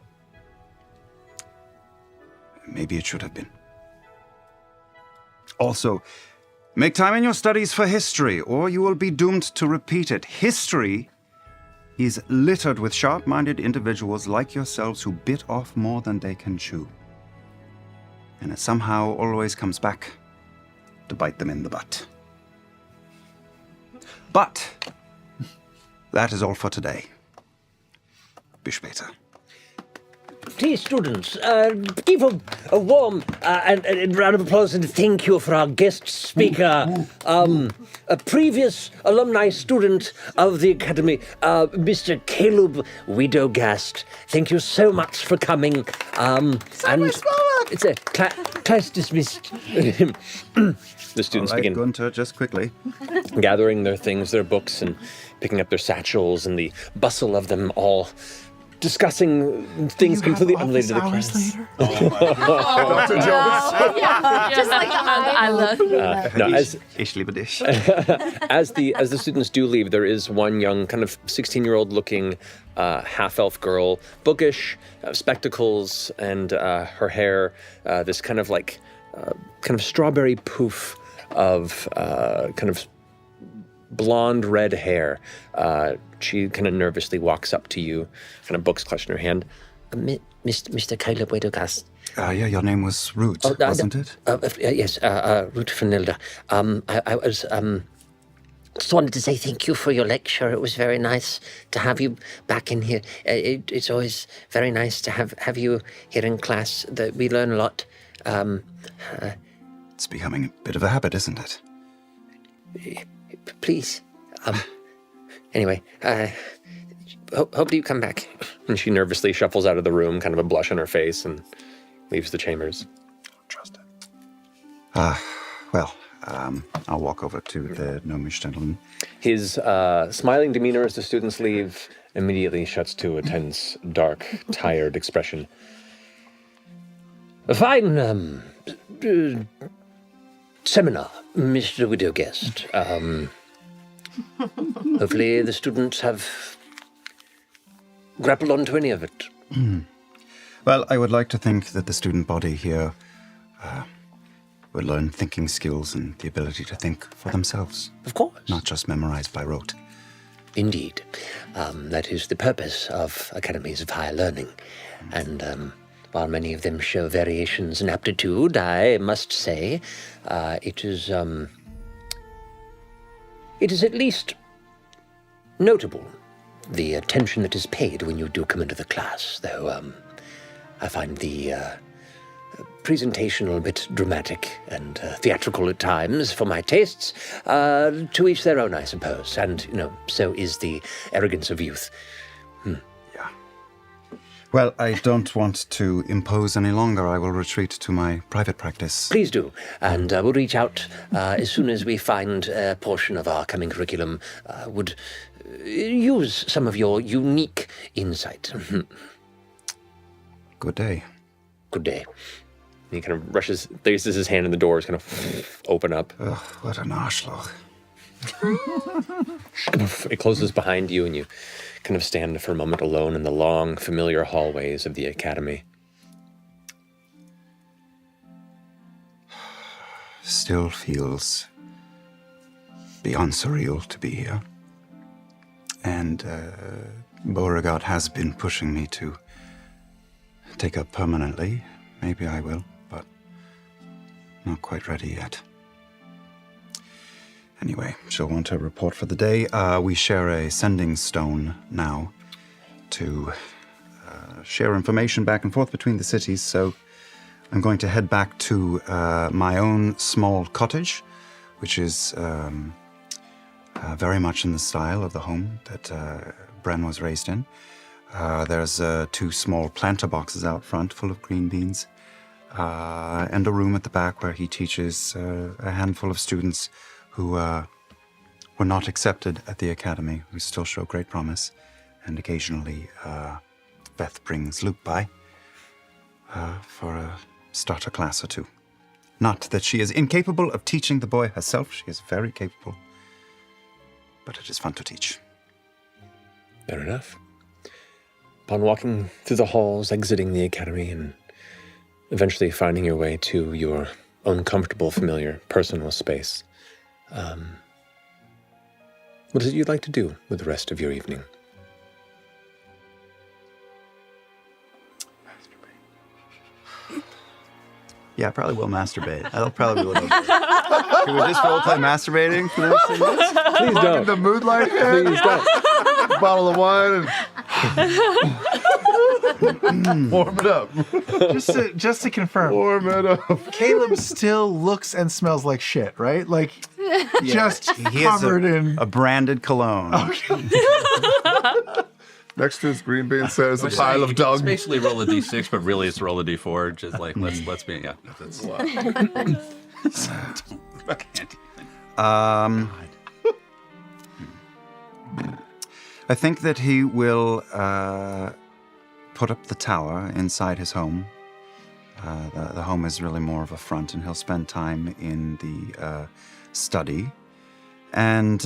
Maybe it should have been. Also, make time in your studies for history, or you will be doomed to repeat it. History is littered with sharp-minded individuals like yourselves who bit off more than they can chew. And it somehow always comes back to bite them in the butt. But that is all for today. Bis später. Please, students, give a warm and round of applause and thank you for our guest speaker, a previous alumni student of the Academy, Mr. Caleb Widogast. Thank you so much for coming. It's a class dismissed. The students All right, begin Gunther, just quickly. gathering their things, their books, and picking up their satchels, and the bustle of them all discussing things completely unrelated to the class. Dr. Jones. Just like I love No, Ich liebe dich. as the students do leave, there is one young, kind of 16-year-old looking half-elf girl, bookish, spectacles, and her hair, this kind of like kind of strawberry poof of kind of blonde red hair. She kind of nervously walks up to you, kind of books clutched in her hand. Mr. Caleb Widogast. Yeah, your name was Root, wasn't it? Yes, Ruth Vanilda. I was just wanted to say thank you for your lecture. It was very nice to have you back in here. It's always very nice to have you here in class. We learn a lot. It's becoming a bit of a habit, isn't it? Please. Anyway, hope you come back. And she nervously shuffles out of the room, kind of a blush on her face, and leaves the chambers. Trust it. Well, I'll walk over to the gnomish gentleman. His smiling demeanor as the students leave immediately shuts to a tense, dark, tired expression. A fine seminar, Mr. Widogast. Hopefully the students have grappled onto any of it. Well, I would like to think that the student body here will learn thinking skills and the ability to think for themselves. Of course. Not just memorized by rote. Indeed. That is the purpose of academies of higher learning. And while many of them show variations in aptitude, I must say it is at least notable, the attention that is paid when you do come into the class, though I find the presentation a little bit dramatic and theatrical at times for my tastes. To each their own, I suppose, and, so is the arrogance of youth. Yeah. Well, I don't want to impose any longer. I will retreat to my private practice. Please do, and we'll reach out as soon as we find a portion of our coming curriculum would use some of your unique insight. Good day. Good day. He kind of places his hand in the doors, kind of open up. Ugh, what an arschloch. It closes behind you, and you kind of stand for a moment alone in the long, familiar hallways of the academy. Still feels beyond surreal to be here. And Beauregard has been pushing me to take up permanently, maybe I will, but not quite ready yet. Anyway, she'll want a report for the day. We share a sending stone now to share information back and forth between the cities, so I'm going to head back to my own small cottage, which is very much in the style of the home that Bren was raised in. There's 2 small planter boxes out front full of green beans, and a room at the back where he teaches a handful of students who were not accepted at the academy, who still show great promise. And occasionally, Beth brings Luke by for a starter class or 2. Not that she is incapable of teaching the boy herself. She is very capable. But it is fun to teach. Fair enough. Upon walking through the halls, exiting the academy, and eventually finding your way to your own comfortable, familiar, personal space, what is it you'd like to do with the rest of your evening? Yeah, I probably will masturbate. That'll probably be a little bit. Can we just roleplay masturbating for the next 10 minutes? Please don't. The moonlight hit. Please don't. Bottle of wine and warm it up. Just to confirm, Warm it up. Caleb still looks and smells like shit, right? Like, just He has covered in. a branded cologne. Next to his green bean set is a pile of It's dung. basically roll a d6, but really it's roll a d4. Just like let's be That's I think that he will put up the tower inside his home. The home is really more of a front, and he'll spend time in the study. And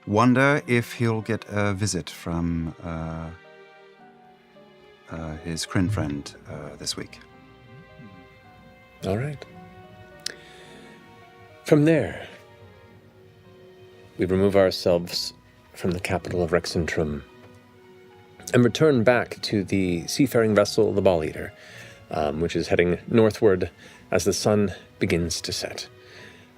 wonder if he'll get a visit from his Kryn friend this week. All right. From there, we remove ourselves from the capital of Rexentrum and return back to the seafaring vessel, the Ball Eater, which is heading northward as the sun begins to set.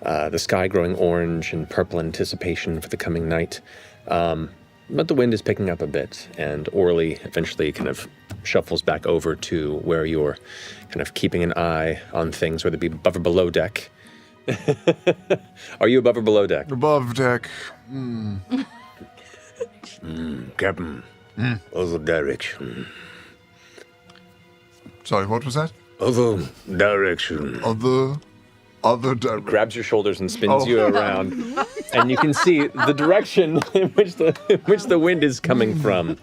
The sky growing orange and purple anticipation for the coming night. But the wind is picking up a bit, and Orly eventually kind of shuffles back over to where you're kind of keeping an eye on things, whether it be above or below deck. Are you above or below deck? Above deck. Captain, other direction. Sorry, what was that? Other direction. Other direction. Grabs your shoulders and spins you around, and you can see the direction in which the wind is coming from.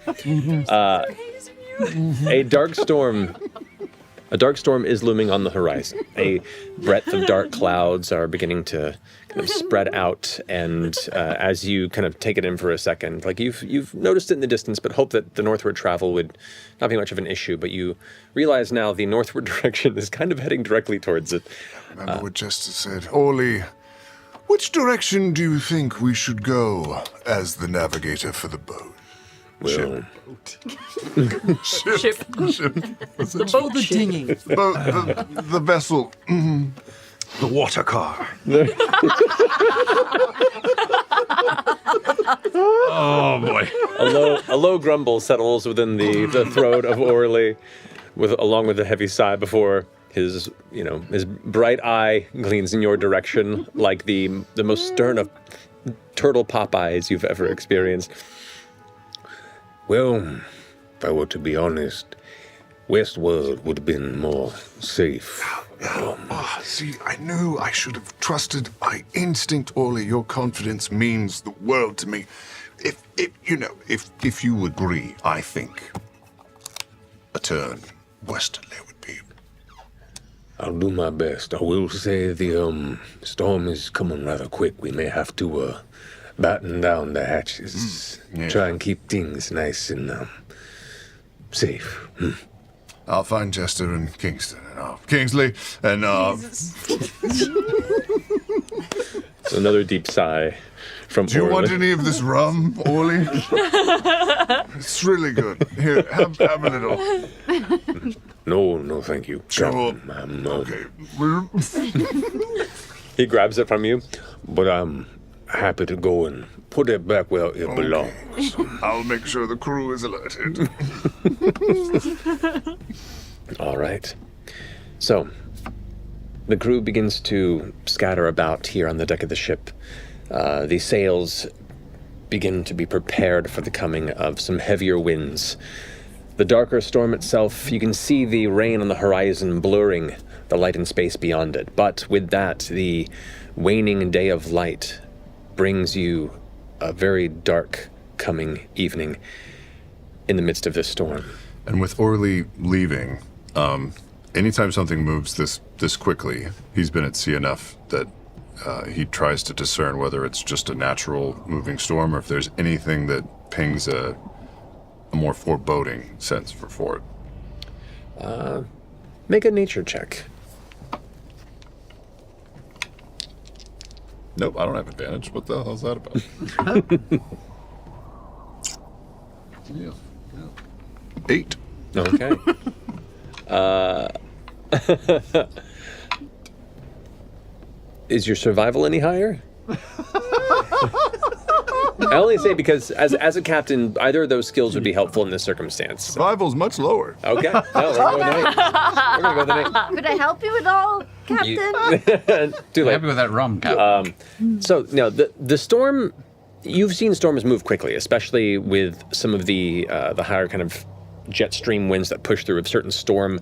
A dark storm is looming on the horizon. A breadth of dark clouds are beginning to kind of spread out, and as you kind of take it in for a second, like you've noticed it in the distance, but hope that the northward travel would not be much of an issue. But you realize now the northward direction is kind of heading directly towards it. Remember what Jester said. Orly, which direction do you think we should go as the navigator for the boat? Well, Ship. The boat, the dinghy. The vessel. The water car. Oh boy. A low grumble settles within the throat of Orly, along with a heavy sigh before his bright eye gleams in your direction like the most stern of turtle pop eyes you've ever experienced. well, if I were to be honest, Westworld would have been more safe. See, I knew I should have trusted my instinct, Orly. Your confidence means the world to me. If you agree, I think a turn westerly would be. I'll do my best. I will say the storm is coming rather quick. We may have to batten down the hatches. Yeah. Try and keep things nice and safe. I'll find Jester and Kingston and Kingsley and So another deep sigh from Do you want Orlin. any of this rum, Orly? It's really good. Here, have a little. No, thank you. Sure. No. Okay. He grabs it from you, but I'm happy to go and put it back where it belongs. I'll make sure the crew is alerted. All right. So, the crew begins to scatter about here on the deck of the ship. The sails begin to be prepared for the coming of some heavier winds. The darker storm itself, you can see the rain on the horizon blurring the light and space beyond it. But with that, the waning day of light brings you a very dark coming evening in the midst of this storm. And with Orly leaving, anytime something moves this quickly, he's been at sea enough that he tries to discern whether it's just a natural moving storm or if there's anything that pings a more foreboding sense for Ford. Make a nature check. Nope, I don't have advantage. What the hell's that about? Yeah. 8. Okay. Is your survival any higher? I only say because as a captain, either of those skills would be helpful in this circumstance. Survival's much lower. Okay. No, we're going with an 8. We're going to go with an 8. Could I help you at all, Captain? Too late. Happy with that rum, Cap. So, no, the storm, you've seen storms move quickly, especially with some of the higher kind of jet stream winds that push through. If certain storm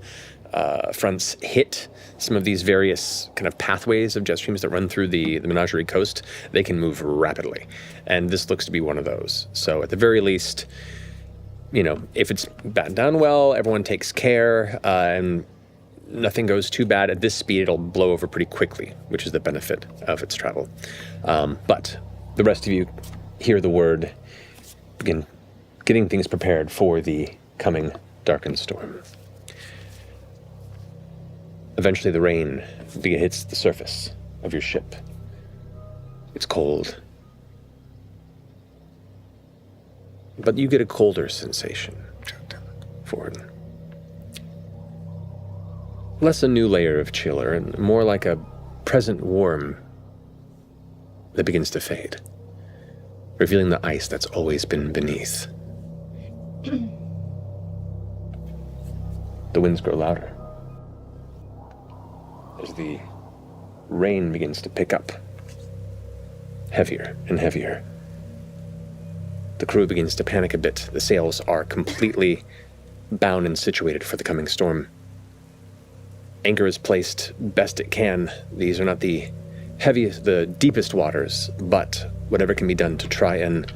fronts hit some of these various kind of pathways of jet streams that run through the Menagerie coast, they can move rapidly. And this looks to be one of those. So at the very least, you know, if it's battened down well, everyone takes care, and nothing goes too bad, at this speed, it'll blow over pretty quickly, which is the benefit of its travel. But the rest of you hear the word, begin getting things prepared for the coming darkened storm. Eventually the rain hits the surface of your ship. It's cold. But you get a colder sensation, Ford. Less a new layer of chiller and more like a present warm that begins to fade, revealing the ice that's always been beneath. The winds grow louder as the rain begins to pick up, heavier and heavier. The crew begins to panic a bit. The sails are completely bound and situated for the coming storm. Anchor is placed best it can. These are not the heaviest, the deepest waters, but whatever can be done to try and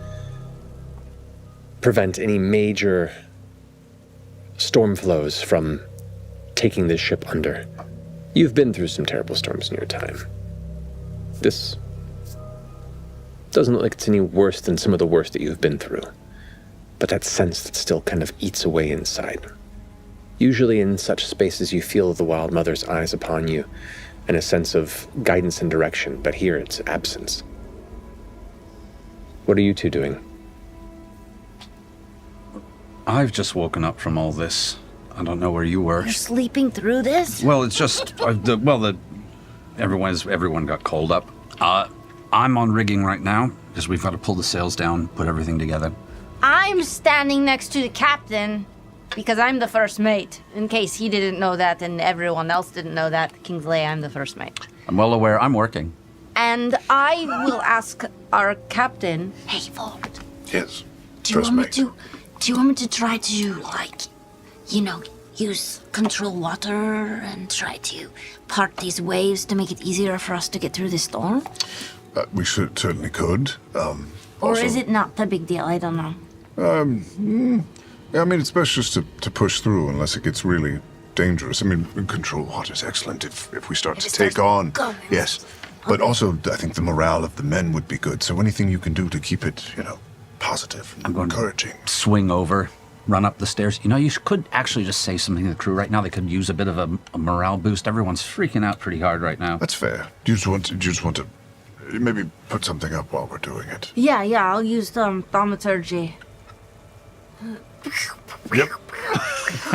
prevent any major storm flows from taking this ship under. You've been through some terrible storms in your time. This doesn't look like it's any worse than some of the worst that you've been through. But that sense that still kind of eats away inside. Usually in such spaces you feel the Wild Mother's eyes upon you and a sense of guidance and direction, but here it's absence. What are you two doing? I've just woken up from all this. I don't know where you were. You're sleeping through this? Well, it's just everyone got cold up. I'm on rigging right now because we've got to pull the sails down, put everything together. I'm standing next to the captain because I'm the first mate. In case he didn't know that and everyone else didn't know that, Kingsley, I'm the first mate. I'm well aware. I'm working. And I will ask our captain. Hey, Ford. Yes. Do you want me to try to, like, use control water and try to part these waves to make it easier for us to get through the storm? We certainly could. Or is it not a big deal? I don't know. Yeah, I mean, it's best just to push through unless it gets really dangerous. I mean, control water's excellent if we start to take on. Yes. But also, I think the morale of the men would be good. So anything you can do to keep it, positive and encouraging. Swing over, run up the stairs. You could actually just say something to the crew right now. They could use a bit of a morale boost. Everyone's freaking out pretty hard right now. That's fair. Do you just want to maybe put something up while we're doing it. Yeah, I'll use thaumaturgy. Yep.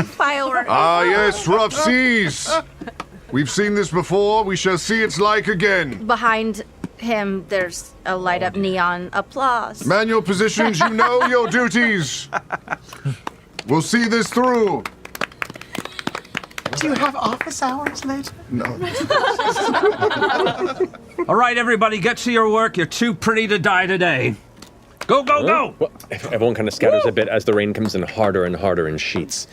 Fireworks. Ah, yes, rough seas. We've seen this before. We shall see its like again. Behind him, there's a light up neon applause. Man your positions, you know your duties. We'll see this through. Do you have office hours later? No. All right, everybody, get to your work. You're too pretty to die today. Go, go, go! Well, everyone kind of scatters a bit as the rain comes in harder and harder in sheets.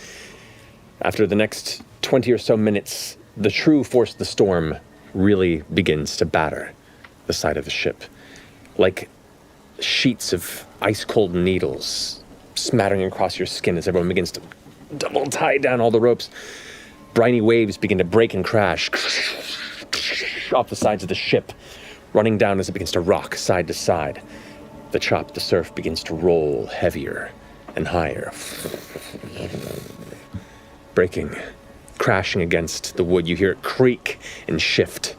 After the next 20 or so minutes, the true force of the storm really begins to batter the side of the ship. Like sheets of ice-cold needles smattering across your skin as everyone begins to double tie down all the ropes. Briny waves begin to break and crash off the sides of the ship, running down as it begins to rock side to side. The surf begins to roll heavier and higher. Breaking, crashing against the wood. You hear it creak and shift.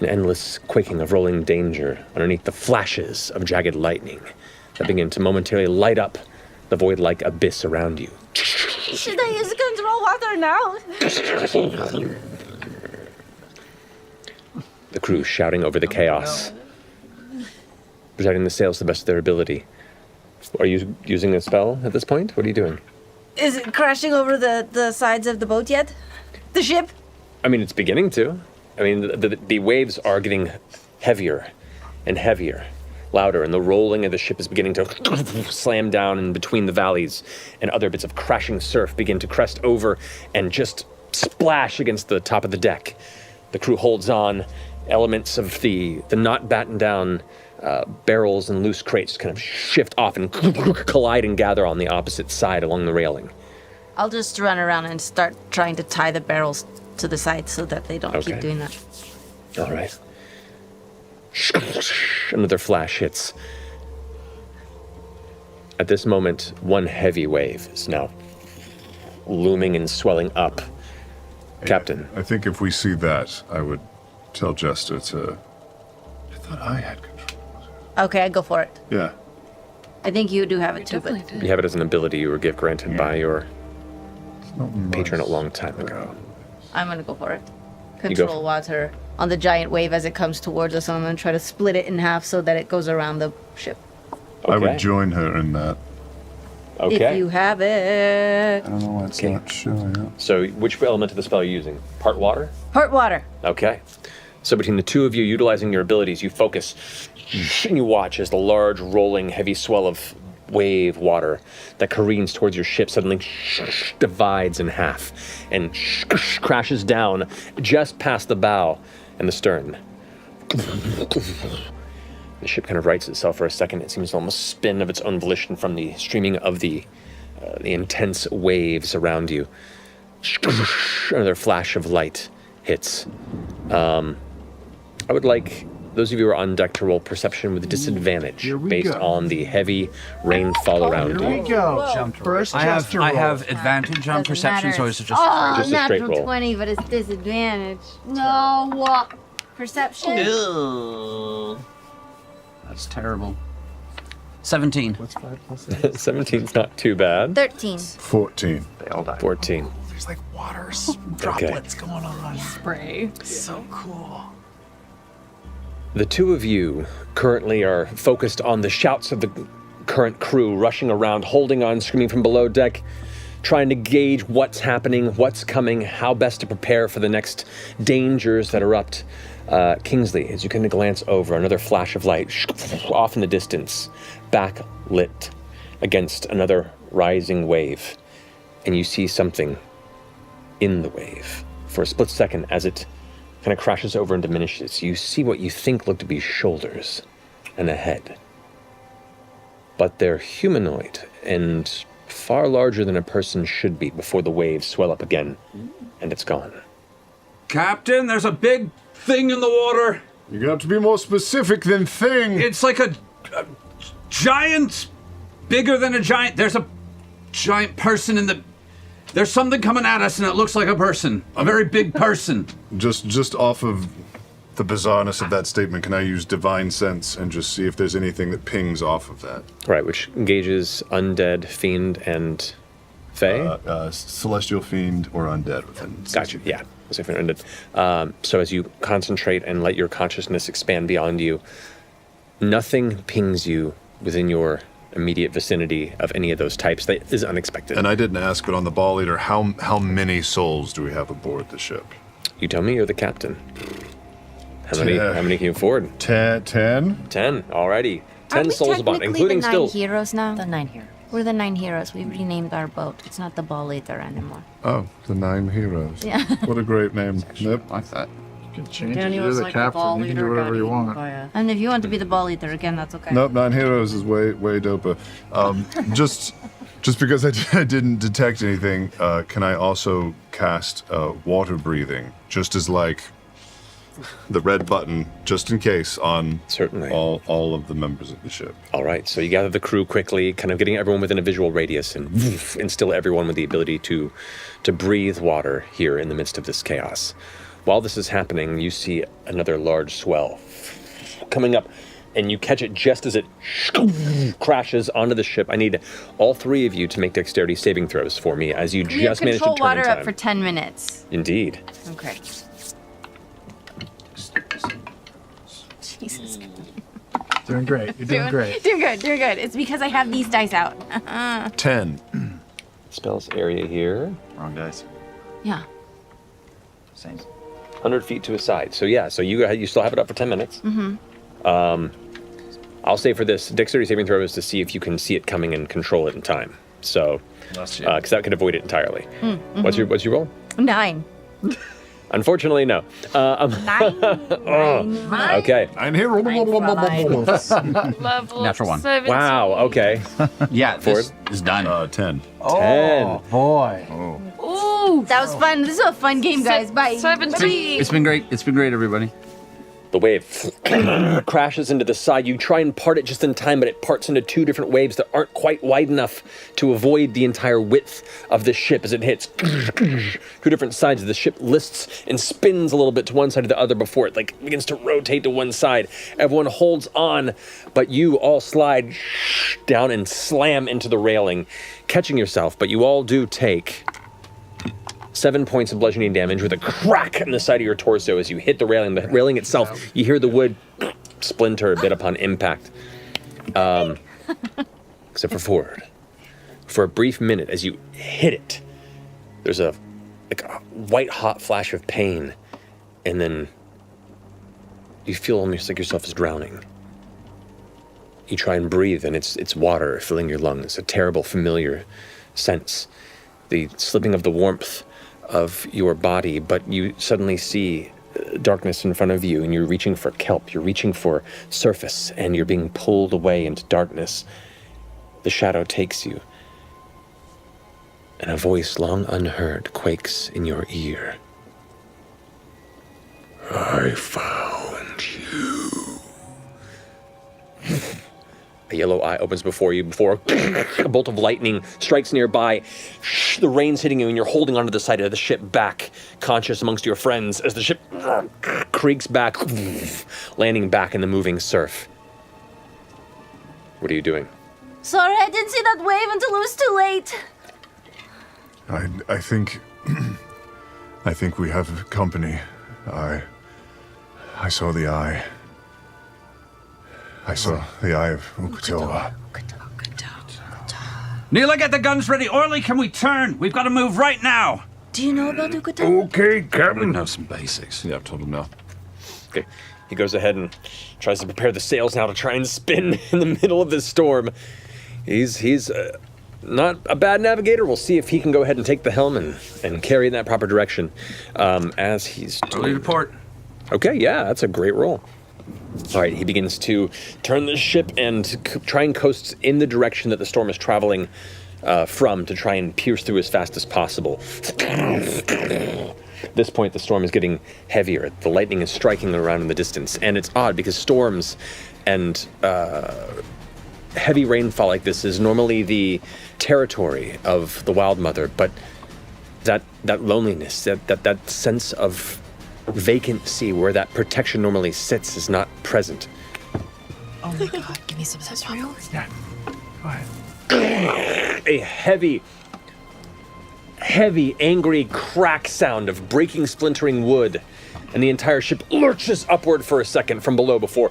An endless quaking of rolling danger underneath the flashes of jagged lightning that begin to momentarily light up the void-like abyss around you. Should I use control water now? The crew shouting over the chaos, protecting the sails to the best of their ability. Are you using a spell at this point? What are you doing? Is it crashing over the sides of the boat yet? The ship? I mean, it's beginning to. I mean, the waves are getting heavier and heavier, louder, and the rolling of the ship is beginning to slam down in between the valleys, and other bits of crashing surf begin to crest over and just splash against the top of the deck. The crew holds on. Elements of the not battened down barrels and loose crates kind of shift off and collide and gather on the opposite side along the railing. I'll just run around and start trying to tie the barrels to the side so that they don't keep doing that. All right. Another flash hits. At this moment, one heavy wave is now looming and swelling up. Captain. I think if we see that, I would tell Jester to... I thought I had control. Okay, I go for it. Yeah. I think you do have it too, but You have it as an ability you were granted by your patron a long time ago. I'm gonna go for it. You go Control water on the giant wave as it comes towards us, and I'm gonna try to split it in half so that it goes around the ship. I would Okay. join her in that. Okay. If you have it. I don't know why it's not showing up. So which element of the spell are you using? Part water? Part water. Okay. So between the two of you utilizing your abilities, you focus and you watch as the large, rolling, heavy swell of wave water that careens towards your ship suddenly divides in half and crashes down just past the bow and the stern. The ship kind of rights itself for a second. It seems to almost spin of its own volition from the streaming of the intense waves around you. Another flash of light hits. I would like those of you who are on deck to roll perception with disadvantage based on the heavy rainfall around Here you. we go. First I have Jester I roll. have advantage on Doesn't perception, matter. so is it just Oh, Just a straight natural roll. 20, but it's disadvantage. No. Perception? That's terrible. 17. 17's not too bad. 13. 14. 14. There's like water droplets going on. Spray. So cool. The two of you currently are focused on the shouts of the current crew rushing around, holding on, screaming from below deck, trying to gauge what's happening, what's coming, how best to prepare for the next dangers that erupt. Kingsley, as you kind of glance over, another flash of light off in the distance, backlit against another rising wave, and you see something in the wave. For a split second, as it kind of crashes over and diminishes, you see what you think look to be shoulders and a head. But they're humanoid and far larger than a person should be before the waves swell up again, and it's gone. Captain, there's a big thing in the water. You got to be more specific than thing. It's like a giant, bigger than a giant. There's a giant person in the... There's something coming at us, and it looks like a person. A very big person. Just off of the bizarreness of that statement, can I use Divine Sense and just see if there's anything that pings off of that? Right, which engages undead, fiend, and fae? Celestial Fiend or Undead within. Gotcha, yeah. As if you're undead. So as you concentrate and let your consciousness expand beyond you, nothing pings you within your immediate vicinity of any of those types. That is unexpected. And I didn't ask, but on the Ball Eater, how many souls do we have aboard the ship? You tell me, you're the captain. How many can you afford? 10? 10, alrighty. 10 Aren't we souls aboard, technically including the 9 still... heroes now? The 9 here. We're the 9 heroes. We renamed our boat. It's not the Ball Eater anymore. Oh, the 9 Heroes. Yeah. What a great name. Yep. Like that. You can change it. You're the captain. You can do whatever you want. And if you want to be the Ball Eater again, that's okay. Nope, 9 Heroes is way doper. Just because I didn't detect anything, can I also cast water breathing, just as like the red button, just in case, on Certainly. all of the members of the ship? All right, so you gather the crew quickly, kind of getting everyone within a visual radius and instill everyone with the ability to breathe water here in the midst of this chaos. While this is happening, you see another large swell coming up, and you catch it just as it crashes onto the ship. I need all 3 of you to make dexterity saving throws for me as you just managed to control turn water in time. up for 10 minutes. Indeed. Okay. Jesus. Doing great. You're doing great. Doing good. It's because I have these dice out. 10. Spells area here. Wrong dice. Yeah. Same. 100 feet to a side. So yeah, so you still have it up for 10 minutes. Mm-hmm. I'll say for this, dexterity saving throw is to see if you can see it coming and control it in time. So, because that could avoid it entirely. Mm-hmm. What's your roll? 9. Unfortunately, no. 9. Okay. 9 Heroes. Level Natural 1. 17. Wow. Okay. Yeah, this is done. 10. 10. Boy. Ooh, That was fun. This is a fun game, guys. Bye. 17. It's been great. It's been great, everybody. The wave crashes into the side. You try and part it just in time, but it parts into 2 different waves that aren't quite wide enough to avoid the entire width of the ship as it hits 2 different sides. The ship lists and spins a little bit to one side or the other before it begins to rotate to one side. Everyone holds on, but you all slide down and slam into the railing, catching yourself, but you all do take 7 points of bludgeoning damage with a crack in the side of your torso as you hit the railing. The railing itself, you hear the wood splinter a bit upon impact. Except for forward. For a brief minute, as you hit it, there's a white-hot flash of pain, and then you feel almost like yourself is drowning. You try and breathe, and it's water filling your lungs, a terrible, familiar sense. The slipping of the warmth of your body, but you suddenly see darkness in front of you, and you're reaching for kelp, you're reaching for surface, and you're being pulled away into darkness. The shadow takes you, and a voice long unheard quakes in your ear. I found you. A yellow eye opens before you before a bolt of lightning strikes nearby. The rain's hitting you, and you're holding onto the side of the ship back, conscious amongst your friends as the ship creaks back, landing back in the moving surf. What are you doing? Sorry, I didn't see that wave until it was too late. I think we have company. I saw the eye. I saw the eye of Uk'otoa. Neela, get the guns ready. Orly, can we turn? We've got to move right now. Do you know about Uk'otoa? Okay, We Captain. know some basics. Yeah, I've told him now. Okay. He goes ahead and tries to prepare the sails now to try and spin in the middle of this storm. He's not a bad navigator. We'll see if he can go ahead and take the helm and carry in that proper direction as he's Early doing. report. Okay, yeah, that's a great roll. All right, he begins to turn the ship and try and coast in the direction that the storm is traveling from to try and pierce through as fast as possible. At this point, the storm is getting heavier. The lightning is striking around in the distance, and it's odd because storms and heavy rainfall like this is normally the territory of the Wild Mother, but that loneliness, that sense of vacant sea where that protection normally sits is not present. Oh my god, give me some of that real. Yeah. Go ahead. A heavy, angry crack sound of breaking, splintering wood, and the entire ship lurches upward for a second from below before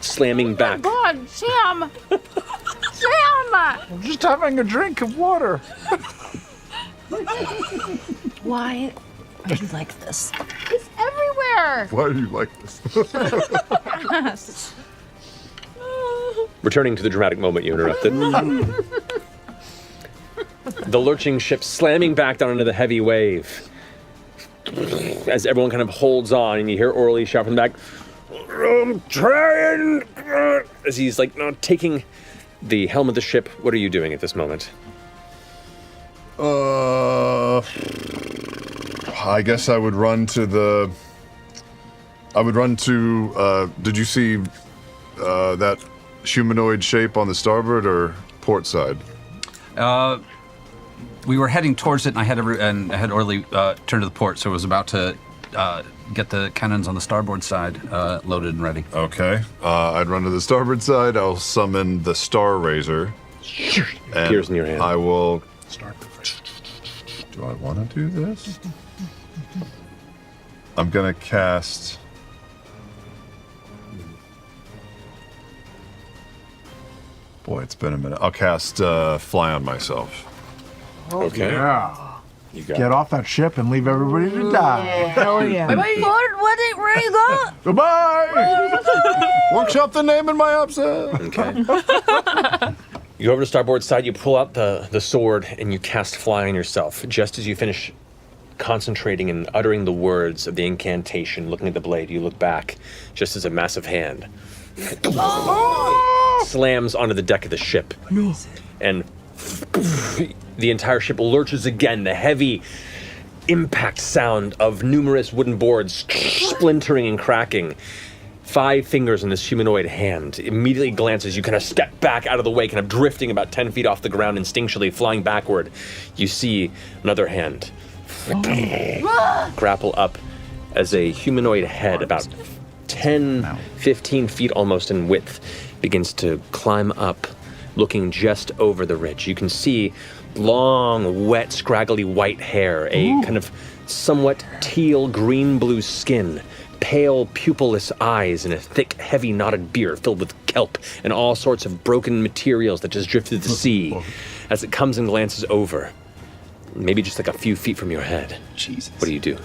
slamming back. God, Sam! Sam! I'm just having a drink of water. Why are you like this? It's everywhere! Why do you like this? Returning to the dramatic moment you interrupted. The lurching ship slamming back down into the heavy wave. As everyone kind of holds on, and you hear Orly shout from the back, "I'm trying!" As he's like taking the helm of the ship. What are you doing at this moment? I guess I would run to the. Did you see that humanoid shape on the starboard or port side? We were heading towards it, and I had Orly turn to the port, so I was about to get the cannons on the starboard side loaded and ready. Okay. I'd run to the starboard side. I'll summon the Star Razor. Appears in your hand. I will. Do I want to do this? I'm gonna cast. Boy, it's been a minute. I'll cast Fly on Myself. Okay. Yeah. You got Get off that ship and leave everybody to die. Hell yeah. Where do you go? Goodbye! Workshop the name in my absence. Okay. You go over to starboard side, you pull out the sword, and you cast Fly on yourself. Just as you finish concentrating and uttering the words of the incantation, looking at the blade, you look back, just as a massive hand slams onto the deck of the ship. And the entire ship lurches again, the heavy impact sound of numerous wooden boards splintering and cracking. 5 fingers in this humanoid hand immediately glances. You kind of step back out of the way, kind of drifting about 10 feet off the ground, instinctually flying backward. You see another hand grapple up as a humanoid head, about 10, 15 feet almost in width, begins to climb up, looking just over the ridge. You can see long, wet, scraggly white hair, a kind of somewhat teal green-blue skin, pale, pupilless eyes, and a thick, heavy, knotted beard filled with kelp and all sorts of broken materials that just drifted to the sea as it comes and glances over, maybe just like a few feet from your head. Jesus. What do you do?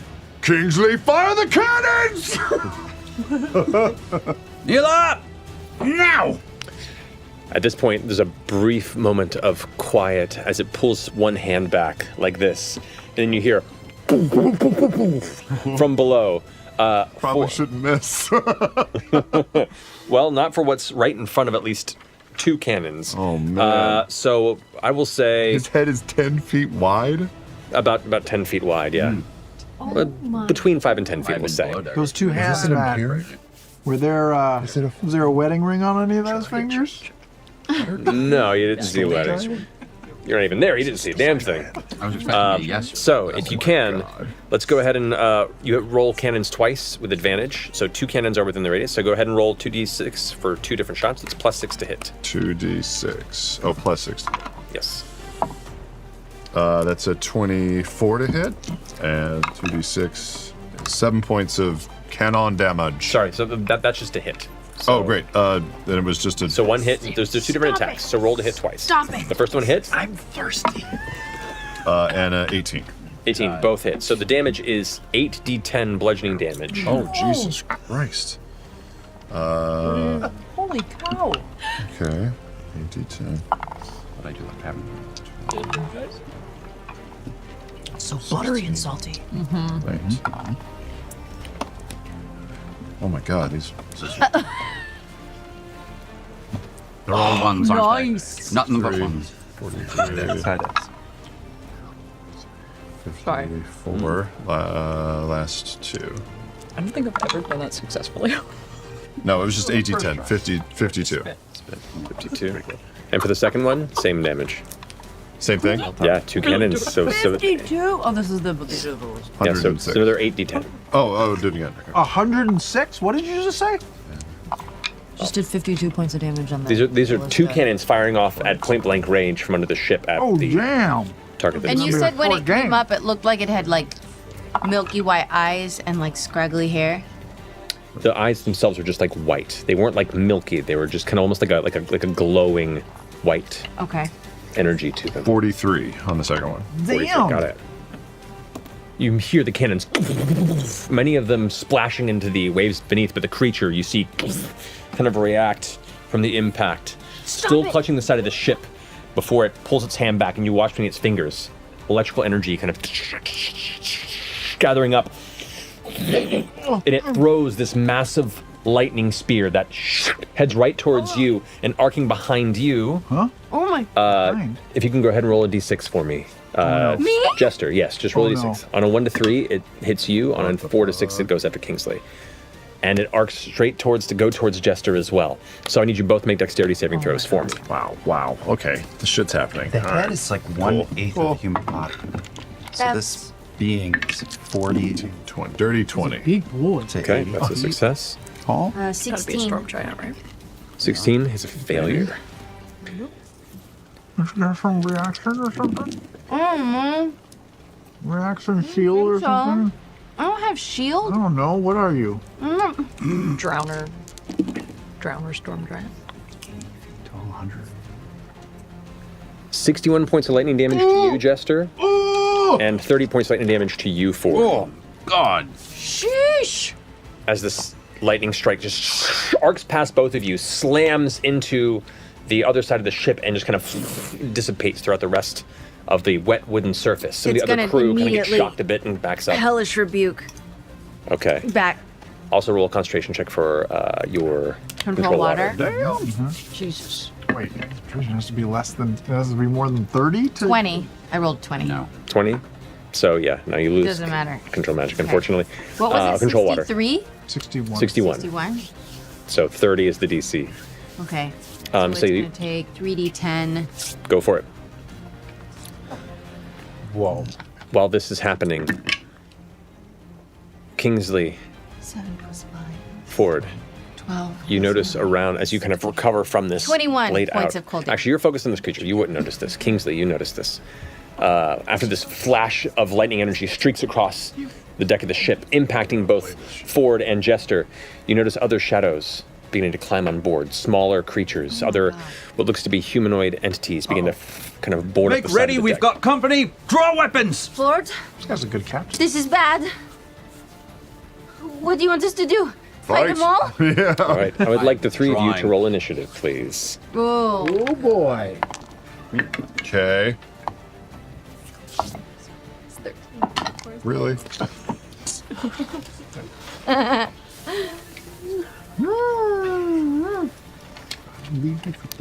Kingsley, fire the cannons! Kneel up! Now! At this point, there's a brief moment of quiet as it pulls one hand back like this, and then you hear from below. Probably shouldn't miss. Well, not for what's right in front of at least 2 cannons. Oh, man. So I will say His head is 10 feet wide? about 10 feet wide, yeah. Between 5 and 10 feet, we'll say. Those 2 hands, Matt. Were there, was there a wedding ring on any of those fingers? No, you didn't see what it is. You're not even there. You didn't see a damn thing. I was expecting a yes. So, if you can, let's go ahead and you roll cannons twice with advantage. So 2 cannons are within the radius. So go ahead and roll 2d6 for 2 different shots. It's +6 to hit. 2d6. Oh, +6. Yes. That's a 24 to hit, and 2d6, 7 points of cannon damage. Sorry, so that's just a hit. Oh, great. Then it was just a... So 1 hit, there's 2 different attacks. So roll to hit twice. Stop it. The first one hit, I'm thirsty. and 18. 18, both hit. So the damage is 8d10 bludgeoning damage. Oh, Jesus Christ. Holy cow. Okay. 8d10. What I do like having. So buttery and salty. Wait. Oh my God, these... They're all ones, aren't Nice. they? Nothing but ones. 54, last 2. I don't think I've ever done that successfully. No, it was just 8d10, 52. 52. And for the second one, same damage. Same thing? Yeah, 2 cannons. So 52. Oh, this is the. yeah, so 106. another 8d10. Oh, did it again. Okay. 106? What did you just say? Just did 52 points of damage on that. These are 2 cannons firing off at point blank range from under the ship at Oh, the damn. target. That And is you be said a when short it came game. up, it looked like it had like milky white eyes and like scraggly hair. the eyes themselves were just like white. They weren't like milky. They were just kind of almost like a glowing white Okay. energy to them. 43 on the second one. 43, Damn. got it. You hear the cannons, many of them splashing into the waves beneath, but the creature you see kind of react from the impact, still clutching the side of the ship before it pulls its hand back, and you watch between its fingers, electrical energy kind of gathering up, and it throws this massive lightning spear that heads right towards you and arcing behind you. Huh? Oh my. Fine. If you can go ahead and roll a d6 for me. Me? Jester, yes, just roll Oh, a d6. On a 1 to 3, it hits you. On a 4 to 6, it goes after Kingsley. And it arcs straight towards Jester as well. So I need you both to make dexterity saving throws for me. Wow. Okay, the shit's happening. The All head right. is like 1/8 of a human body. So this being is 40 20, dirty 20. Big boy. to Okay, 80 that's a success. Tall? Gotta be a 16. storm giant, right? 16 is a failure. Is there some reaction or something? Mm-hmm. Reaction shield or so. something? I don't have I shield. don't know. What are you? Drowner storm giant. 100. 61 points of lightning damage to you, Jester. And 30 points of lightning damage to you, Ford. Oh, God. Sheesh. As this lightning strike just arcs past both of you, slams into the other side of the ship, and just kind of dissipates throughout the rest of the wet wooden surface. Some of It's the other gonna crew kind of get immediately- shocked a bit and backs up. Hellish rebuke. Okay. Back. Also roll a concentration check for your Control water. Damn. Jesus. Wait, concentration has to be less than, it has to be more than 30 to 20. I rolled 20. No. 20. So yeah, now you lose Doesn't matter. control magic, unfortunately. What was it? Control water. 63? 61. 61. 61? So 30 is the DC. Okay. So it's you going to take 3d10. go for it. Whoa. While this is happening, Kingsley, 7 plus 5. Ford, 12. you notice around as you kind of recover from this 21 blade points out. of cold damage. Actually, you're focused on this creature. You wouldn't notice this. Kingsley, you notice this. After this flash of lightning energy streaks across the deck of the ship, impacting both Ford and Jester, you notice other shadows beginning to climb on board. Smaller creatures, other what looks to be humanoid entities begin to kind of board up Make the side ready, of the we've deck. got company. Draw weapons. Ford, This guy's a good captain. this is bad. What do you want us to do? Fight them all? Yeah. All right, I would like the three of you to Drawing. roll initiative, please. Oh. Oh boy. Okay. Really?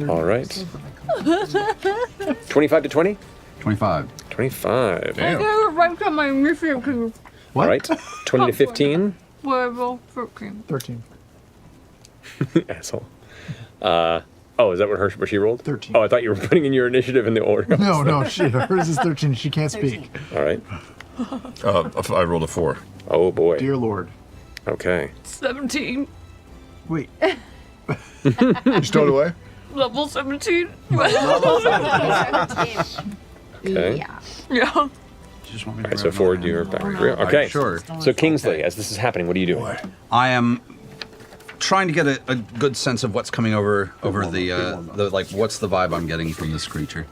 All right. 25 to 20? 25. 25. Damn. Right on my initiative. All right. 20 to 15? Whatever. 13. 13. Asshole. Oh, is that what she rolled? 13. Oh, I thought you were putting in your initiative in the order. No, hers is 13. She can't speak. All right. I rolled a 4. Oh, boy. Dear Lord. Okay. 17. Wait. You stowed away? Level 17. Okay. Yeah. Yeah. Just want me All right, so Ford, you're back. Okay. Sure. So Kingsley, as this is happening, what are you doing? I am trying to get a good sense of what's coming over the like what's the vibe I'm getting from this creature.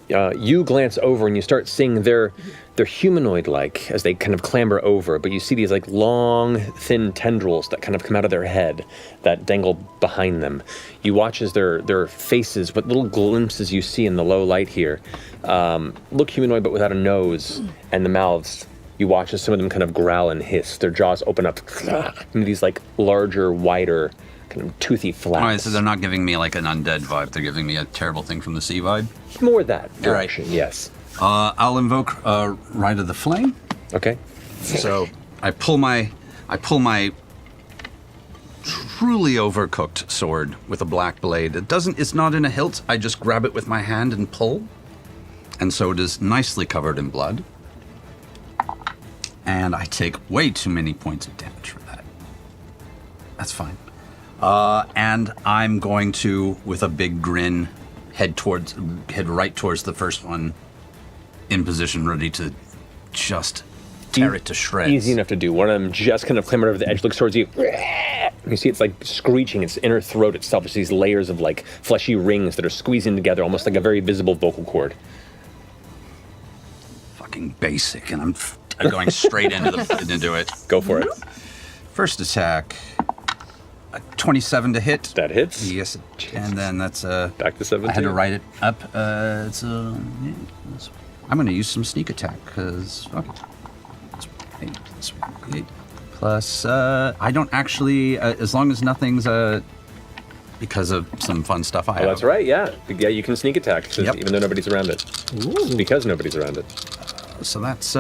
You glance over and you start seeing they're humanoid-like as they kind of clamber over, but you see these like long, thin tendrils that kind of come out of their head that dangle behind them. You watch as their faces, what little glimpses you see in the low light here, look humanoid but without a nose, and the mouths. You watch as some of them kind of growl and hiss. Their jaws open up into these like larger, wider, kind of toothy flaps. All right, so they're not giving me like an undead vibe. They're giving me a terrible thing from the sea vibe. More that All right. direction, yes. I'll invoke Rite of the Flame. Okay. So I pull my truly overcooked sword with a black blade. It's not in a hilt. I just grab it with my hand and pull. And so it is nicely covered in blood. And I take way too many points of damage for that. That's fine. And I'm going to, with a big grin, head right towards the first one, in position, ready to just tear it to shreds. Easy enough to do. One of them just kind of clambered over the edge, looks towards you. You see it's like screeching, its inner throat itself. It's these layers of like fleshy rings that are squeezing together, almost like a very visible vocal cord. Fucking basic, and I'm going straight into it. Go for it. First attack, 27 to hit. That hits. Yes, and then that's back to 17. I had to write it up. I'm going to use some sneak attack because fuck it. That's 8. Plus, I don't actually, as long as nothing's because of some fun stuff I have. Oh, that's right. Yeah, yeah. You can sneak attack, Yep. even though nobody's around it. Ooh. Because nobody's around it. So that's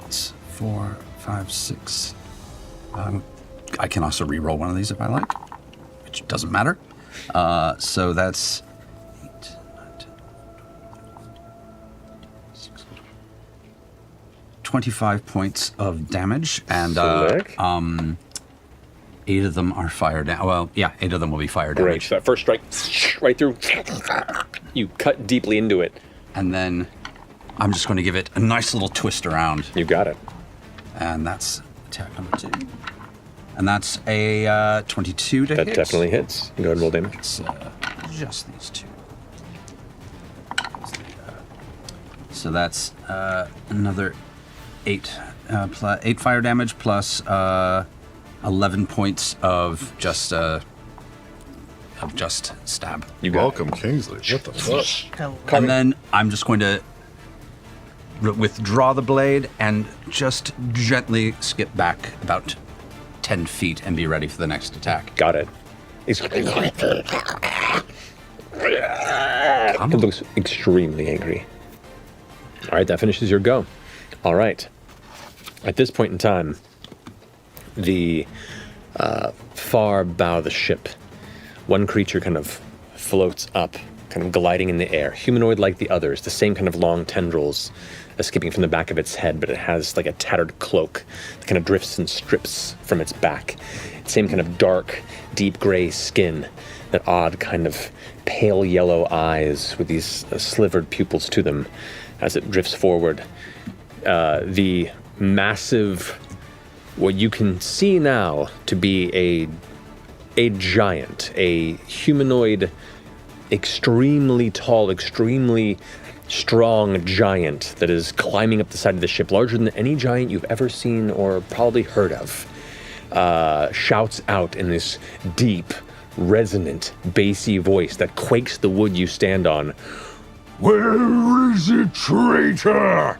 it's 4, 5, 6. I can also re-roll one of these if I like, which doesn't matter. So that's 8, 9, 10, 6, 25 points of damage, and 8 of them are fire damage. Well, yeah, 8 of them will be fire damage. Great. So that first strike, right through. You cut deeply into it. And then I'm just going to give it a nice little twist around. You got it. And that's attack number 2. And that's a 22 to hit. That definitely hits. Go ahead and roll damage. It's just these 2. So that's another 8 fire damage plus 11 points of just stab. You welcome, Kingsley. What the fuck? And then I'm just going to withdraw the blade and just gently skip back about 10 feet and be ready for the next attack. Got it. It looks extremely angry. All right, that finishes your go. All right. At this point in time, the far bow of the ship, one creature kind of floats up, kind of gliding in the air, humanoid like the others, the same kind of long tendrils escaping from the back of its head, but it has like a tattered cloak that kind of drifts and strips from its back. Same kind of dark, deep gray skin, that odd kind of pale yellow eyes with these slivered pupils to them as it drifts forward. The massive, what you can see now to be a giant, a humanoid, extremely tall, extremely strong giant that is climbing up the side of the ship, larger than any giant you've ever seen or probably heard of, shouts out in this deep, resonant, bassy voice that quakes the wood you stand on. Where is it, traitor?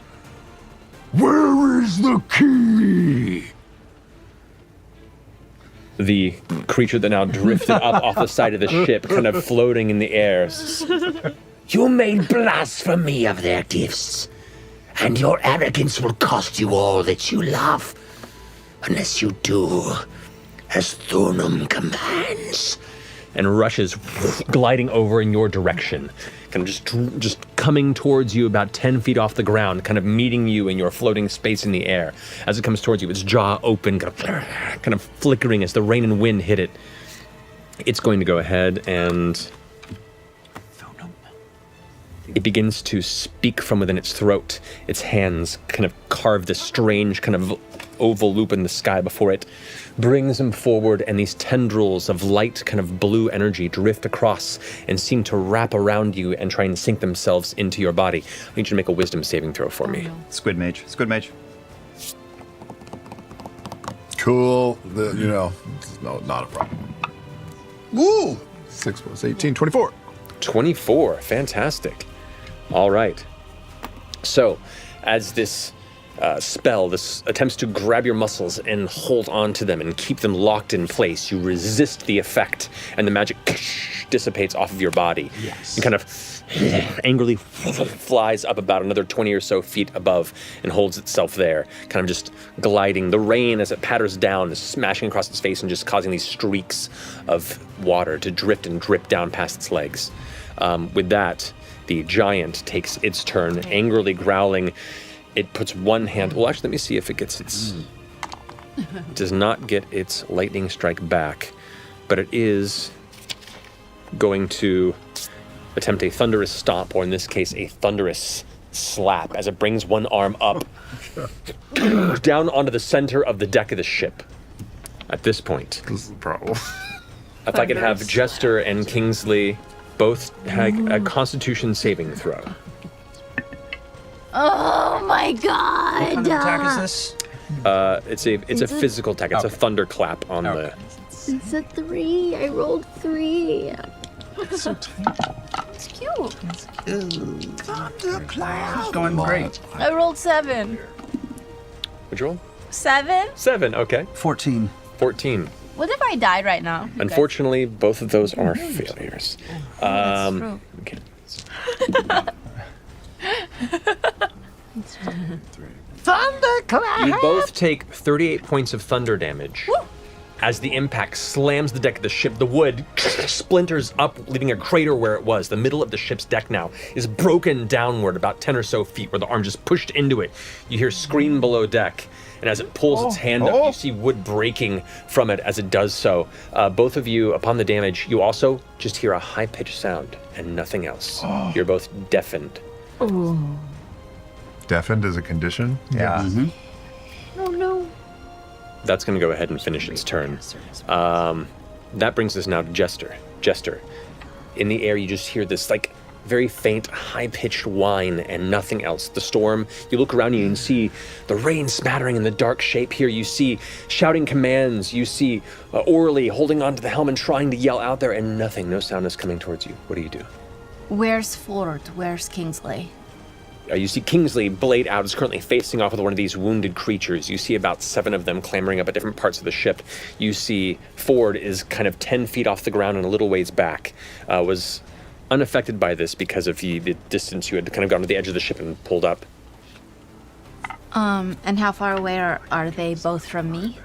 Where is the key? The creature that now drifted up off the side of the ship, kind of floating in the air. You made blasphemy of their gifts, and your arrogance will cost you all that you love, unless you do as Thornum commands. And rushes, gliding over in your direction, kind of just coming towards you about 10 feet off the ground, kind of meeting you in your floating space in the air. As it comes towards you, its jaw open, kind of flickering as the rain and wind hit it. It's going to go ahead and it begins to speak from within its throat. Its hands kind of carve this strange kind of oval loop in the sky before it brings him forward, and these tendrils of light kind of blue energy drift across and seem to wrap around you and try and sink themselves into your body. I need you to make a wisdom saving throw for me. Squid mage. Cool. No, not a problem. Woo! 6 plus 18, 24. 24, fantastic. All right. So, as this spell, this attempts to grab your muscles and hold on to them and keep them locked in place, you resist the effect, and the magic dissipates off of your body. Yes. And kind of angrily flies up about another 20 or so feet above and holds itself there, kind of just gliding. The rain, as it patters down, is smashing across its face and just causing these streaks of water to drift and drip down past its legs. With that, the giant takes its turn, angrily growling. It puts one hand. Well, actually, let me see if it gets its. Does not get its lightning strike back, but it is going to attempt a thunderous stomp, or in this case, a thunderous slap, as it brings one arm up down onto the center of the deck of the ship. At this point, This is the problem. if I could have Jester and Kingsley both have a Constitution saving throw. Oh my god! What kind of attack is this? It's a physical attack. It's a thunderclap on the. It's a 3. I rolled 3. It's so tiny. It's cute. It's going great. I rolled 7. What'd you roll? 7? 7. Okay. 14. 14. What if I died right now? you guys? Unfortunately, both of those are failures. true. Okay. Thunderclap! You both take 38 points of thunder damage. As the impact slams the deck of the ship, the wood splinters up, leaving a crater where it was. The middle of the ship's deck now is broken downward about 10 or so feet, where the arm just pushed into it. You hear scream below deck, and as it pulls its hand up, you see wood breaking from it as it does so. Both of you, upon the damage, you also just hear a high-pitched sound and nothing else. You're both deafened. Deafened is a condition? Yeah. Oh no. That's going to go ahead and finish its turn. That brings us now to Jester. Jester, in the air, you just hear this like very faint, high-pitched whine and nothing else. The storm, you look around you and see the rain smattering in the dark shape here. You see shouting commands. You see Orly holding onto the helm and trying to yell out there, and nothing, no sound is coming towards you. What do you do? Where's Ford? Where's Kingsley? You see Kingsley, blade out, is currently facing off with one of these wounded creatures. You see about 7 of them clambering up at different parts of the ship. You see Ford is kind of 10 feet off the ground and a little ways back. Was unaffected by this because of the distance you had kind of gone to the edge of the ship and pulled up. And how far away are they both from me?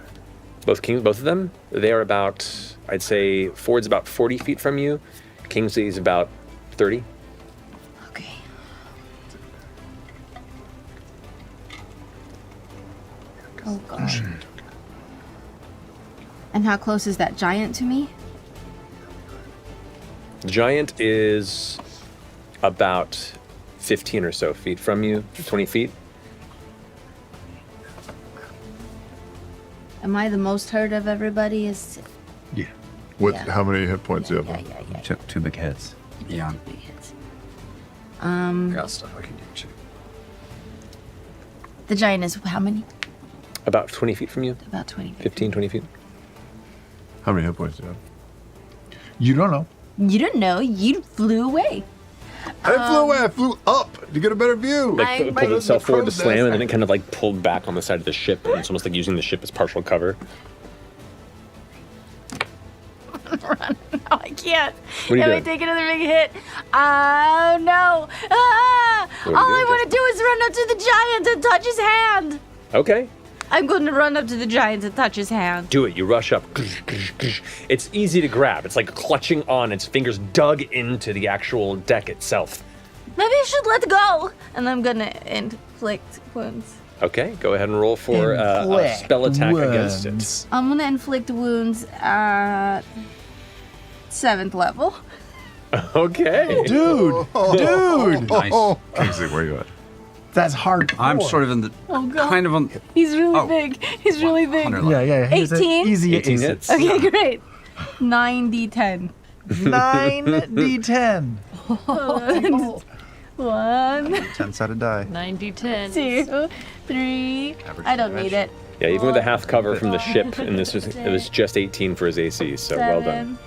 Both of them, they are about, I'd say Ford's about 40 feet from you. Kingsley's about 30. Okay. Oh gosh. And how close is that giant to me? The giant is about 15 or so feet from you, 20 feet. Am I the most hurt of everybody? Is Yeah. What? Yeah. How many hit points do you have? You took 2 big hits. Yeah. big hits. Got stuff I can do too. The giant is how many? About 20 feet from you, About 20. 15, 20 feet. How many hit points do you have? You don't know. You don't know. You flew away. I flew away. I flew up to get a better view. Like I'm- pulled itself forward to crow's slam, nest. and then it kind of like pulled back on the side of the ship, and it's almost like using the ship as partial cover. Run. No, I can't. What are you Am I doing? take another big hit? Oh no. Ah! What All are you I doing, want to do is run up to the giant and touch his hand. Okay, I'm going to run up to the giant and touch his hand. do it. You rush up. It's easy to grab. It's like clutching on. Its fingers dug into the actual deck itself. Maybe I should let go. And I'm going to inflict wounds. Okay, go ahead and roll for a spell attack against it. I'm going to inflict wounds at 7th level. Okay. Dude! Dude! Nice. Kingsley, where you at? That's hard. I'm sort of in the Oh, God. kind of on. He's really Oh. big. He's really big. 100 Yeah, yeah. here's a 18? Easy 18 ace. hits. Okay, great. 9d10. 9d10. 1, 10-sided die. 90-10. 2, 3. I don't need it. Yeah, even with a half cover from the ship, and it was just 18 for his AC, so well done. 7,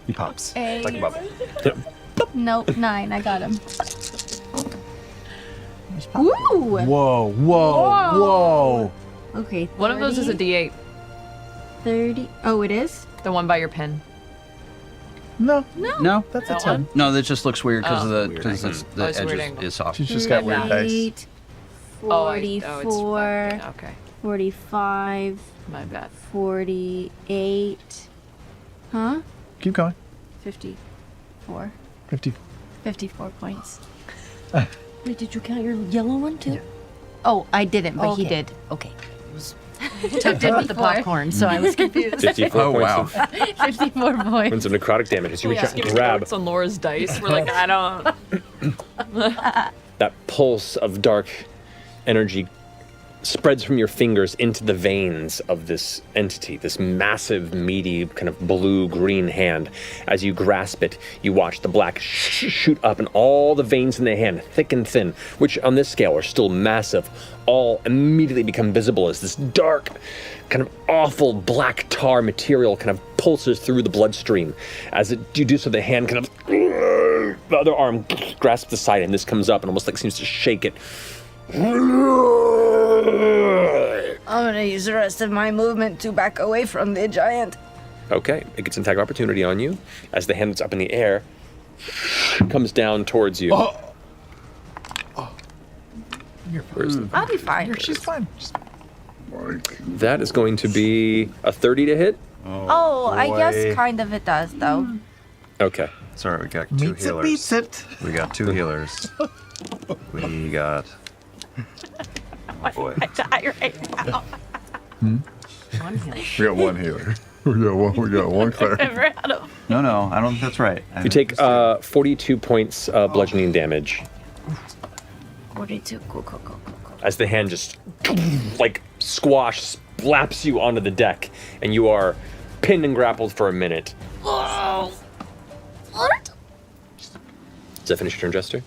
He pops. 8. Like a bubble. Nope, 9. I got him. Woo! Whoa, whoa, whoa. Okay. One of those is a 30, D8. 30. Oh, it is? The one by your pen. No. No? That's That a 10. one? No, that just looks weird because Oh. the, Weird cause angle. it's, Oh, the it's a edge weird is, angle. is soft. She's just got weird dice. 8, Oh, 44, okay. 45, My bad. 48. Huh? Keep going. 54. 50. 54 points. Wait, did you count your yellow one too? Oh, I didn't, but he Okay. did. Okay. It was tucked in with the 54. popcorn, so I was confused. 54 Oh, points wow. of 54 points. points of necrotic damage as you reach out and Giving grab notes on Laura's dice. We're like, I don't. that pulse of dark energy spreads from your fingers into the veins of this entity, this massive, meaty, kind of blue-green hand. As you grasp it, you watch the black shoot up, and all the veins in the hand, thick and thin, which on this scale are still massive, all immediately become visible as this dark, kind of awful black tar material kind of pulses through the bloodstream. As you do so, the hand kind of, the other arm grasps the side, and this comes up and almost like seems to shake it. I'm gonna use the rest of my movement to back away from the giant. Okay, it gets an attack opportunity on you as the hand that's up in the air comes down towards you. You're Where's the- I'll be fine. She's fine. That is going to be a 30 to hit. Oh, I boy. guess kind of it does, though. Okay. Sorry, we got two Meets it, healers. beats it. We got two healers. We got. Boy. Die right now. We got one healer. We got one cleric. Never had a No, I don't think that's right. You take 42 points of bludgeoning damage 42. Cool. as the hand just like squash slaps you onto the deck, and you are pinned and grappled for a minute. What? Does that finish your turn, Jester?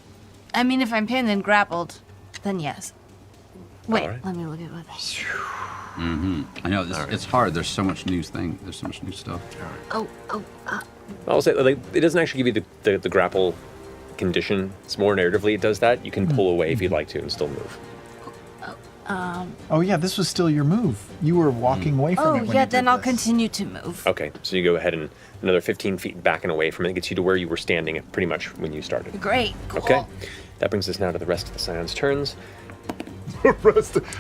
I mean, if I'm pinned and grappled, then yes. Wait, Alright. let me look at what. I know, it's hard. There's so much new There's so much new stuff. I'll say like, it doesn't actually give you the grapple condition. It's more narratively it does that. You can pull away if you'd like to and still move. Oh, yeah, this was still your move. You were walking away from Oh, it when yeah, you did then I'll this. continue to move. Okay, so you go ahead and another 15 feet back and away from it. It gets you to where you were standing pretty much when you started. Great. Cool. Okay, that brings us now to the rest of the Scion's turns.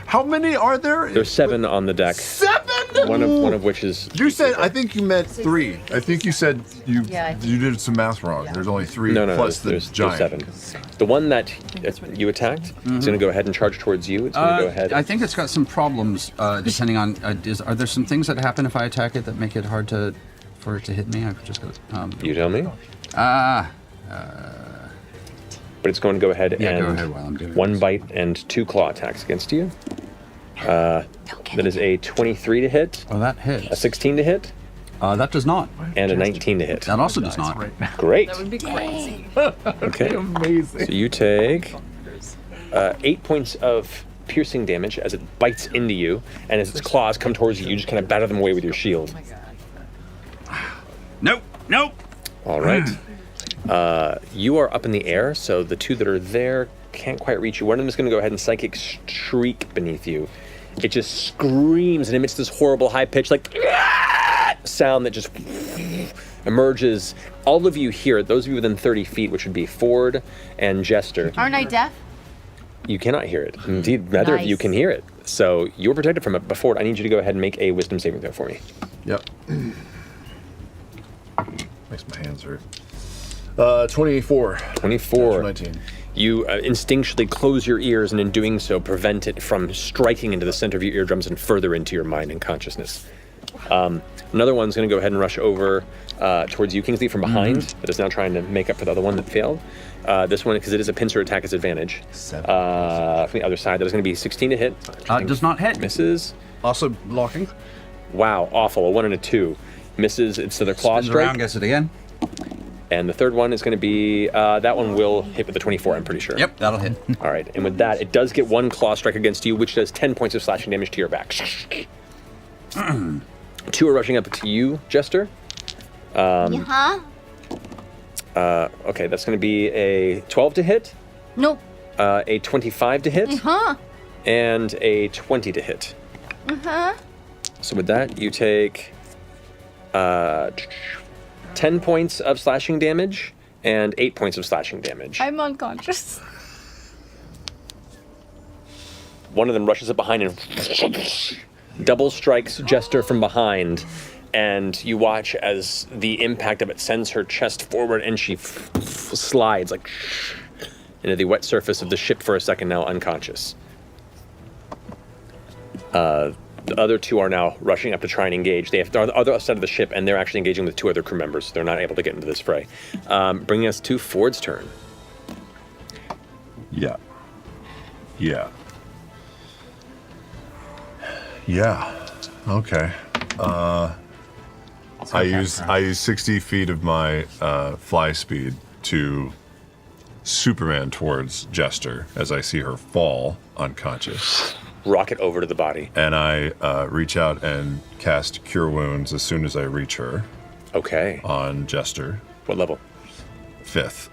How many are there? There's 7 on the deck. 7? One of which is. You said, I think you meant 3. I think you said you Yeah, I you did some math wrong. There's only 3 No, plus the there's giant. 7. The one that you attacked is going to go ahead and charge towards you. It's going to go ahead. I think it's got some problems depending on. Are there some things that happen if I attack it that make it hard for it to hit me? I've just got. You tell me. But it's going to go ahead Yeah, and go ahead while I'm doing 1 this. bite and 2 claw attacks against you. That is a 23 to hit, Oh, that a hits. 16 to hit, That does not. and a 19 to hit. That also does not. Great. That would be crazy. Okay. Amazing. So you take 8 points of piercing damage as it bites into you, and as its claws come towards you, you just kind of batter them away with your shield. Nope. All right. You are up in the air, so the 2 that are there can't quite reach you. One of them is going to go ahead and psychic shriek beneath you. It just screams and emits this horrible high-pitched, like, sound that just emerges. All of you hear it, those of you within 30 feet, which would be Ford and Jester. Aren't I deaf? You cannot hear it. Indeed, neither of you Nice. can hear it. So you're protected from it. But Ford, I need you to go ahead and make a wisdom saving throw for me. Yep. Makes my hands hurt. 24. 24. 19. You instinctually close your ears, and in doing so, prevent it from striking into the center of your eardrums and further into your mind and consciousness. Another one's going to go ahead and rush over towards you, Kingsley, from behind. That is now trying to make up for the other one that failed. This one, because it is a pincer attack, is advantage. 7. From the other side, that is going to be 16 to hit. Does not hit. Misses. Also blocking. Wow, awful. A 1 and a 2. Misses. It's their claw Spins around, strike. gets it again. And the third one is going to be, that one will hit with the 24, I'm pretty sure. Yep, that'll hit. All right, and with that, it does get 1 claw strike against you, which does 10 points of slashing damage to your back. 2 are rushing up to you, Jester. Huh? Okay, that's going to be a 12 to hit, Nope. a 25 to hit, Huh? and a 20 to hit. Uh-huh. So with that, you take 10 10 points of slashing damage and 8 points of slashing damage. I'm unconscious. One of them rushes up behind and double strikes Jester from behind, and you watch as the impact of it sends her chest forward and she slides like into the wet surface of the ship for a second, now unconscious. The other two are now rushing up to try and engage. They're on the other side of the ship, and they're actually engaging with 2 other crew members. They're not able to get into this fray. Bringing us to Ford's turn. Yeah. Okay. I use 60 feet of my fly speed to Superman towards Jester as I see her fall unconscious. Rocket over to the body. And I reach out and cast Cure Wounds as soon as I reach her. Okay. On Jester. What level? 5th.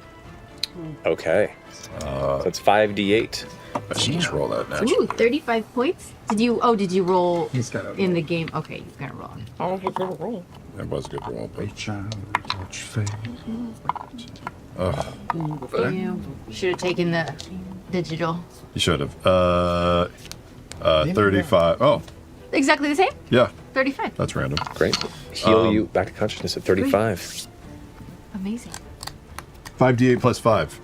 Okay. So it's 5d8. I should just roll that now. Ooh, 35 points? Did you roll He's got in the game? Okay, you gotta roll. Oh, you good roll. That was a good roll, but... You should have taken the digital. You should have. 35. Oh, Exactly the same? yeah. 35. That's random. Great. Heal you back to consciousness at 35. Amazing. 5d8 plus 5.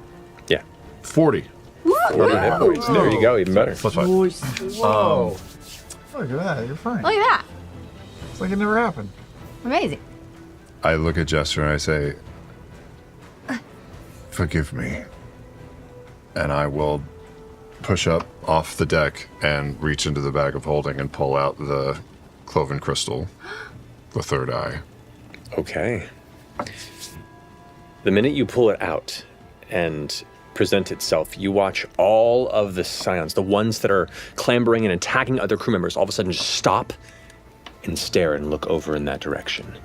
Yeah. 40. 40 hit points. There you go, even better. Plus 5. Whoa. Look at that. You're fine. Look at that. It's like it never happened. Amazing. I look at Jester and I say, forgive me. And I will push up off the deck and reach into the bag of holding and pull out the cloven crystal, the third eye. Okay. The minute you pull it out and present itself, you watch all of the scions, the ones that are clambering and attacking other crew members, all of a sudden just stop and stare and look over in that direction.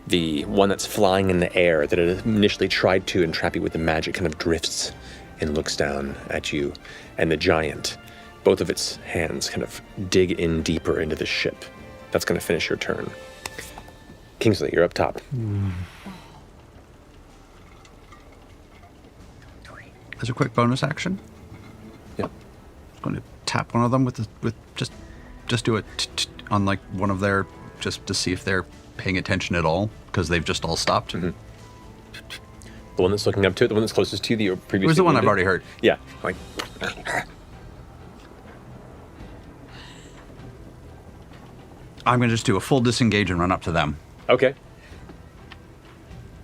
The one that's flying in the air that had initially tried to entrap you with the magic kind of drifts and looks down at you. And the giant, both of its hands kind of dig in deeper into the ship. That's going to finish your turn. Kingsley, you're up top. As a quick bonus action, Yep. I'm going to tap one of them with just do it on like one of their, just to see if they're paying attention at all, because they've just all stopped. Mm-hmm. The one that's looking up to it, the one that's closest to you, previously. It was the one I've wounded. already heard. Yeah. Like, I'm going to just do a full disengage and run up to them. okay.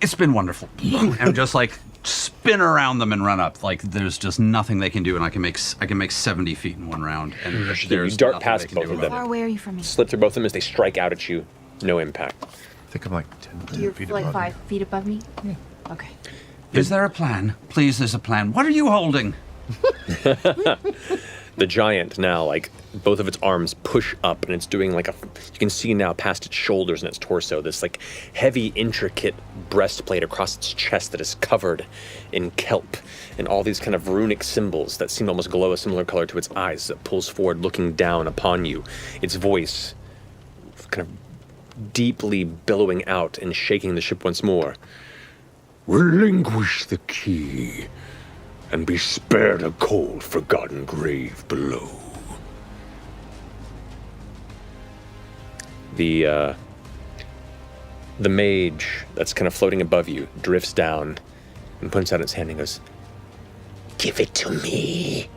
It's been wonderful. And just like spin around them and run up. Like there's just nothing they can do, and I can make 70 feet in one round. And You there's dart nothing past they can both do of about them. How far away are you from me? Slip through both of them as they strike out at you. No impact. I think I'm like 10 You're feet like above 5 feet above me? Yeah. Okay. Is there a plan? Please, there's a plan. What are you holding? The giant now, like, both of its arms push up, and it's doing like you can see now past its shoulders and its torso, this like heavy, intricate breastplate across its chest that is covered in kelp and all these kind of runic symbols that seem to almost glow a similar color to its eyes as it pulls forward, looking down upon you. Its voice kind of deeply billowing out and shaking the ship once more. Relinquish the key and be spared a cold, forgotten grave below. The mage that's kind of floating above you drifts down and puts out its hand and goes, Give it to me.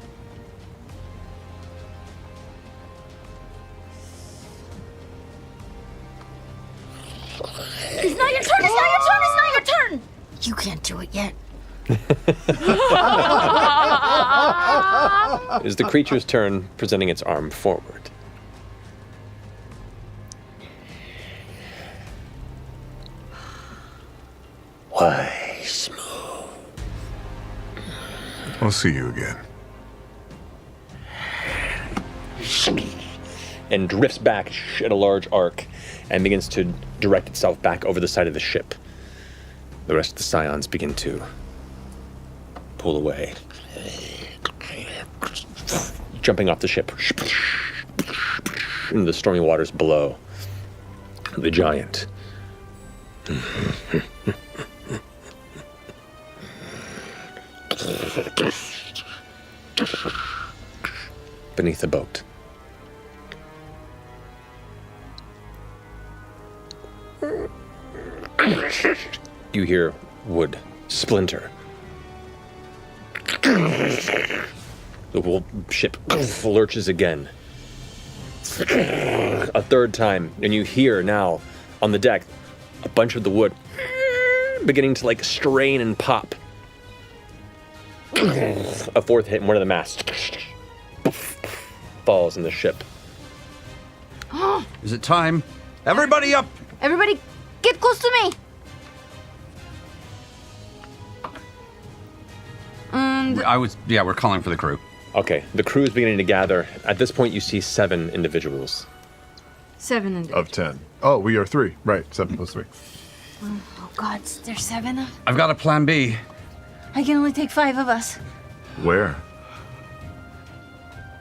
It's not your turn! It's not your turn! It's not your turn! You can't do it yet. It is the creature's turn, presenting its arm forward. Why, smooth? I'll see you again. And drifts back at a large arc and begins to direct itself back over the side of the ship. The rest of the scions begin to pull away. Jumping off the ship into the stormy waters below. The giant Beneath the boat. You hear wood splinter. The whole ship lurches again. A third time, and you hear now on the deck a bunch of the wood beginning to like strain and pop. A fourth hit, and one of the masts falls in the ship. Is it time? Everybody up! Everybody, get close to me. We're calling for the crew. Okay, the crew is beginning to gather. At this point, you see 7 individuals. 7 and Of 10. Oh, we are 3. Right, 7 plus 3. Oh God, there's 7. I've got a plan B. I can only take 5 of us. Where?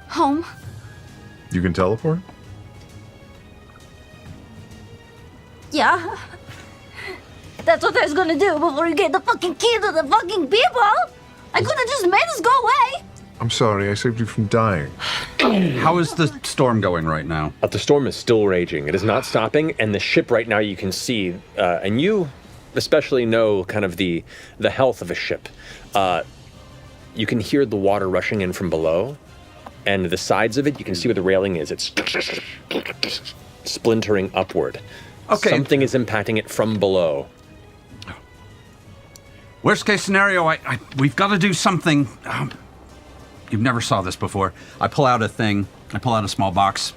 Home. You can teleport? Yeah. That's what I was gonna do before you get the fucking key to the fucking people. I could have just made us go away. I'm sorry, I saved you from dying. How is the storm going right now? The storm is still raging. It is not stopping, and the ship right now you can see, and you especially know kind of the health of a ship. You can hear the water rushing in from below, and the sides of it, you can see where the railing is. It's splintering upward. Okay. Something is impacting it from below. Worst case scenario, we've got to do something. You've never saw this before. I pull out a thing. I pull out a small box,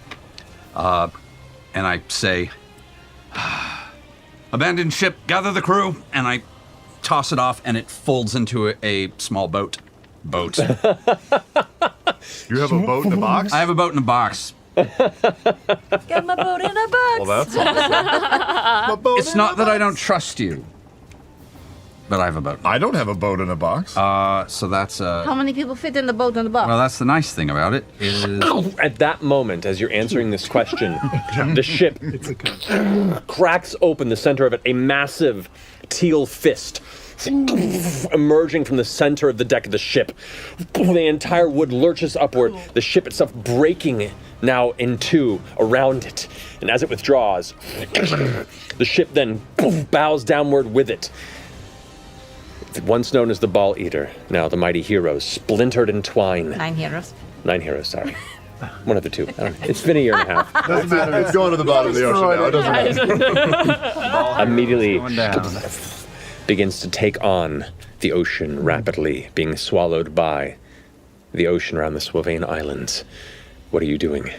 and I say, "Abandoned ship, gather the crew," and I toss it off, and it folds into a small boat. You have a boat in a box? I have a boat in a box. Got my boat in a box. Well, that's awesome. It's not that I don't trust you, but I have a boat. I don't have a boat in a box. So that's How many people fit in the boat in the box? well, that's the nice thing about it is At that moment, as you're answering this question, the ship cracks open the center of it, a massive teal fist emerging from the center of the deck of the ship. The entire wood lurches upward, the ship itself breaking now in two around it. And as it withdraws, the ship then bows downward with it. Once known as the Ball Eater, now the mighty heroes, splintered in twine. 9 heroes. 9 heroes, sorry. One of the 2. I don't know. It's been a year and a half. Doesn't matter. It's going to the bottom of the ocean now. It doesn't matter. Immediately Going down. begins to take on the ocean rapidly, being swallowed by the ocean around the Swavane Islands. What are you doing?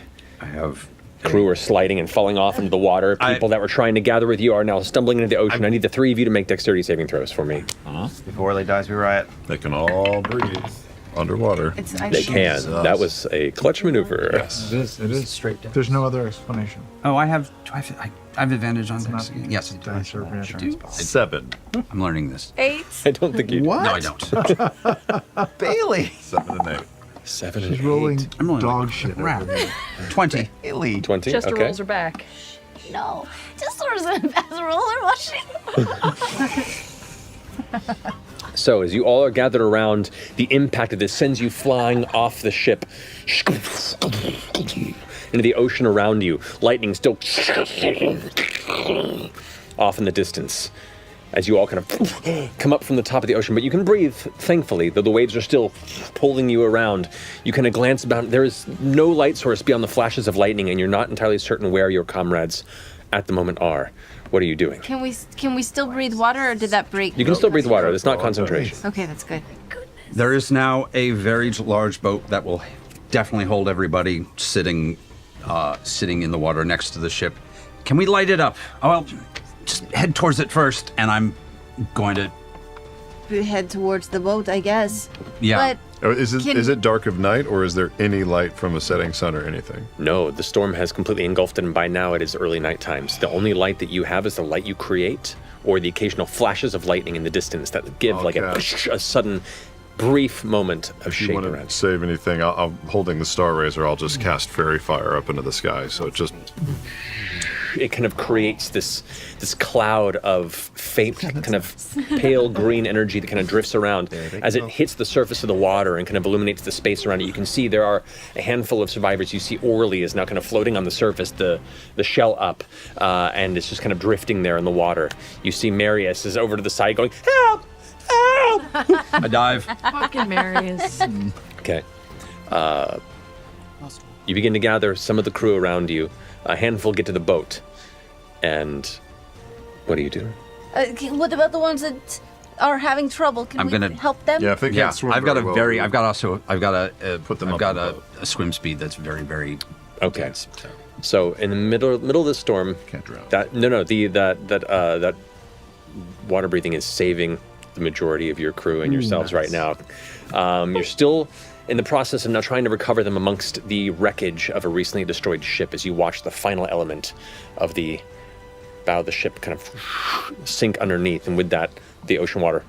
I have Crew are sliding and falling off into the water. People that were trying to gather with you are now stumbling into the ocean. I need the 3 of you to make dexterity saving throws for me. Before Orly dies, we riot. They can all breathe underwater. They can. That was a clutch maneuver. Yes. It is straight down. There's no other explanation. Oh, I have advantage on dex again? Yes, I do. Dice or advantage. 7. I'm learning this. 8. I don't think you do. What? No, I don't. Bailey. 7 and 8. 7 She's and rolling 8. I'm rolling dog like shit crap. over here. 20. Bailey. 20, Chester okay. rolls are back. No, just throws in a bath roller washing. So as you all are gathered around, the impact of this sends you flying off the ship into the ocean around you. Lightning still off in the distance as you all kind of come up from the top of the ocean. But you can breathe, thankfully, though the waves are still pulling you around. You kind of glance about. There is no light source beyond the flashes of lightning, and you're not entirely certain where your comrades at the moment are. What are you doing? Can we still breathe water, or did that break? You can still breathe water. It's not concentration. Okay, that's good. There is now a very large boat that will definitely hold everybody sitting in the water next to the ship. Can we light it up? Oh, well, just head towards it first, and I'm going to. We head towards the boat, I guess. Yeah. But Is it dark of night, or is there any light from a setting sun or anything? No, the storm has completely engulfed it, and by now it is early night times. The only light that you have is the light you create, or the occasional flashes of lightning in the distance that give like a sudden, brief moment of If you shake want around. to save anything, I'm holding the Star Razor. I'll just cast Fairy Fire up into the sky, so it just it kind of creates this cloud of faint, kind of pale green energy that kind of drifts around. As it hits the surface of the water and kind of illuminates the space around it, you can see there are a handful of survivors. You see Orly is now kind of floating on the surface, the shell up, and it's just kind of drifting there in the water. You see Marius is over to the side going, "Help! Help!" I dive. Fucking Marius. Okay. You begin to gather some of the crew around you. A handful get to the boat. And what do you do? What about the ones that are having trouble? Can I'm we gonna- help them? Yeah, if they can't swim I've got very a well, very, we'll I've got also, I've got a, put them I've up got on the a, boat. a swim speed that's very, very Okay. intense. So. So in the middle of the storm, Can't drown. that water breathing is saving the majority of your crew and yourselves right now. You're still in the process of now trying to recover them amongst the wreckage of a recently destroyed ship as you watch the final element of the bow of the ship kind of sink underneath, and with that, the ocean water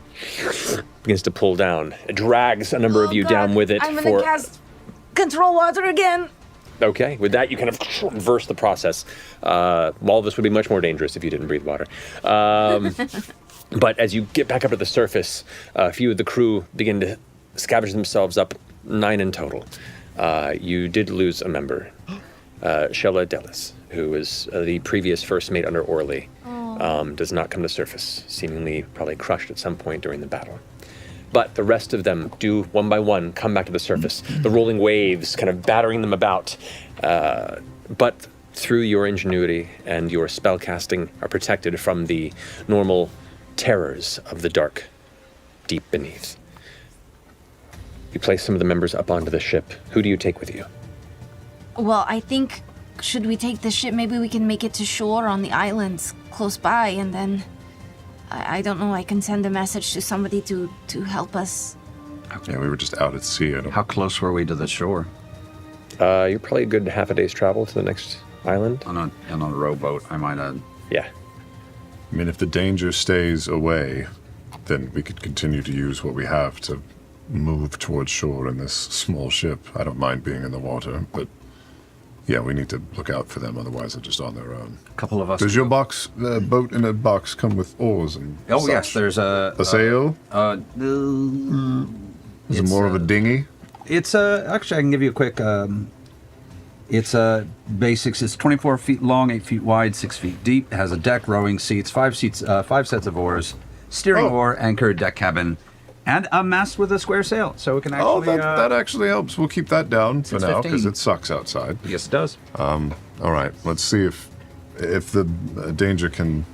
begins to pull down. It drags a number of you down with it I'm for... gonna cast control water again. Okay, with that you kind of reverse the process. All of this would be much more dangerous if you didn't breathe water. But as you get back up to the surface, a few of the crew begin to scavenge themselves up, 9 in total. You did lose a member, Shella Dellis, who was the previous first mate under Orly. Does not come to surface, seemingly probably crushed at some point during the battle. But the rest of them do, one by one, come back to the surface. The rolling waves kind of battering them about. But through your ingenuity and your spellcasting are protected from the normal terrors of the dark deep beneath. You place some of the members up onto the ship. Who do you take with you? Well, I think, should we take the ship? Maybe we can make it to shore on the islands close by, and then, I don't know, I can send a message to somebody to help us. Yeah, we were just out at sea. I don't. How close were we to the shore? You're probably a good half a day's travel to the next island. On a rowboat, I might have. Yeah. I mean, if the danger stays away, then we could continue to use what we have to move towards shore in this small ship. I don't mind being in the water, but yeah, we need to look out for them. Otherwise, they're just on their own. A couple of us. Does your boat in a box come with oars and Oh such? yes, there's a sail? Is it more of a dinghy? It's actually I can give you a quick. It's basics. It's 24 feet long, 8 feet wide, 6 feet deep. It has a deck, rowing seats, 5 sets of oars, steering oar, anchor, deck cabin, and a mast with a square sail. So it can actually. That actually helps. We'll keep that down for now because 15. it sucks outside. Yes, it does. All right, let's see if the danger can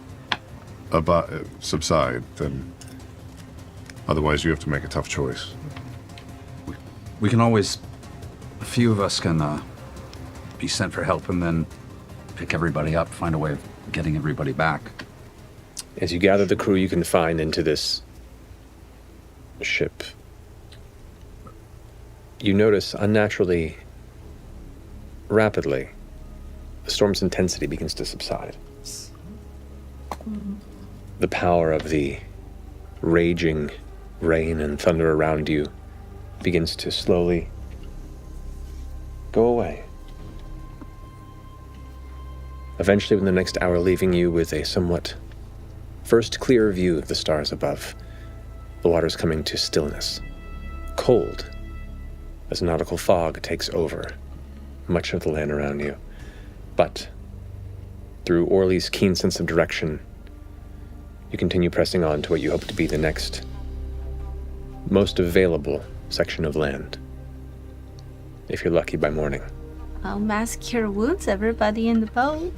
subside. Then, otherwise, you have to make a tough choice. We can always. A few of us can be sent for help and then pick everybody up, find a way of getting everybody back. As you gather the crew you can find into this ship, you notice unnaturally, rapidly, the storm's intensity begins to subside. The power of the raging rain and thunder around you begins to slowly go away. Eventually, within the next hour, leaving you with a somewhat first clearer view of the stars above, the water's coming to stillness, cold, as nautical fog takes over much of the land around you. But through Orly's keen sense of direction, you continue pressing on to what you hope to be the next most available section of land, if you're lucky by morning. I'll mass cure wounds, everybody in the boat.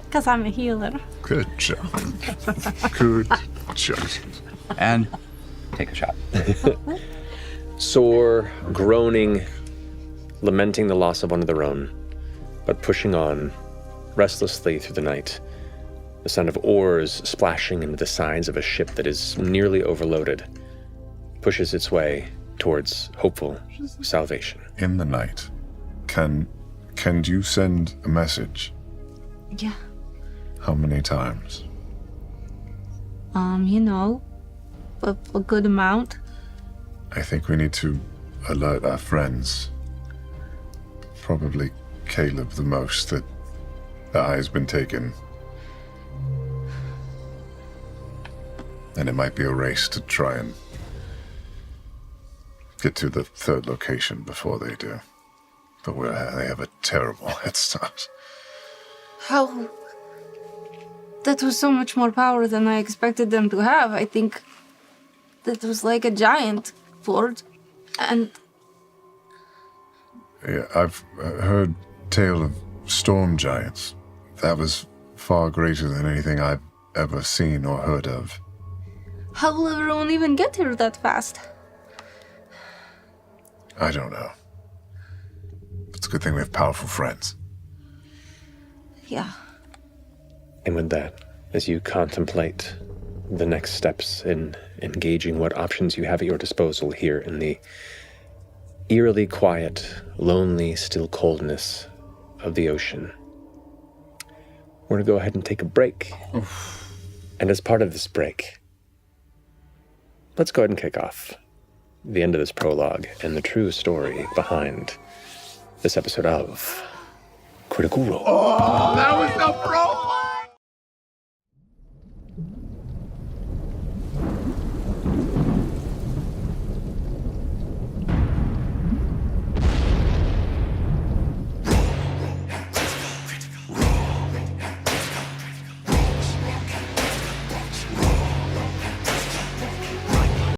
Because I'm a healer. Good job. Good job. And take a shot. Sore, groaning, lamenting the loss of one of their own, but pushing on restlessly through the night. The sound of oars splashing into the sides of a ship that is nearly overloaded pushes its way towards hopeful salvation. In the night, can you send a message? Yeah. How many times? A good amount. I think we need to alert our friends. Probably Caleb the most that the eye's been taken. And it might be a race to try and get to the third location before they do. But they have a terrible head start. How? That was so much more power than I expected them to have. I think that was like a giant fort. And Yeah, I've heard tale of storm giants. That was far greater than anything I've ever seen or heard of. how will everyone even get here that fast? I don't know. It's a good thing we have powerful friends. Yeah. And with that, as you contemplate the next steps in engaging what options you have at your disposal here in the eerily quiet, lonely, still coldness of the ocean, we're going to go ahead and take a break. And as part of this break, let's go ahead and kick off the end of this prologue and the true story behind this episode of Critical Role. Oh, that was the pro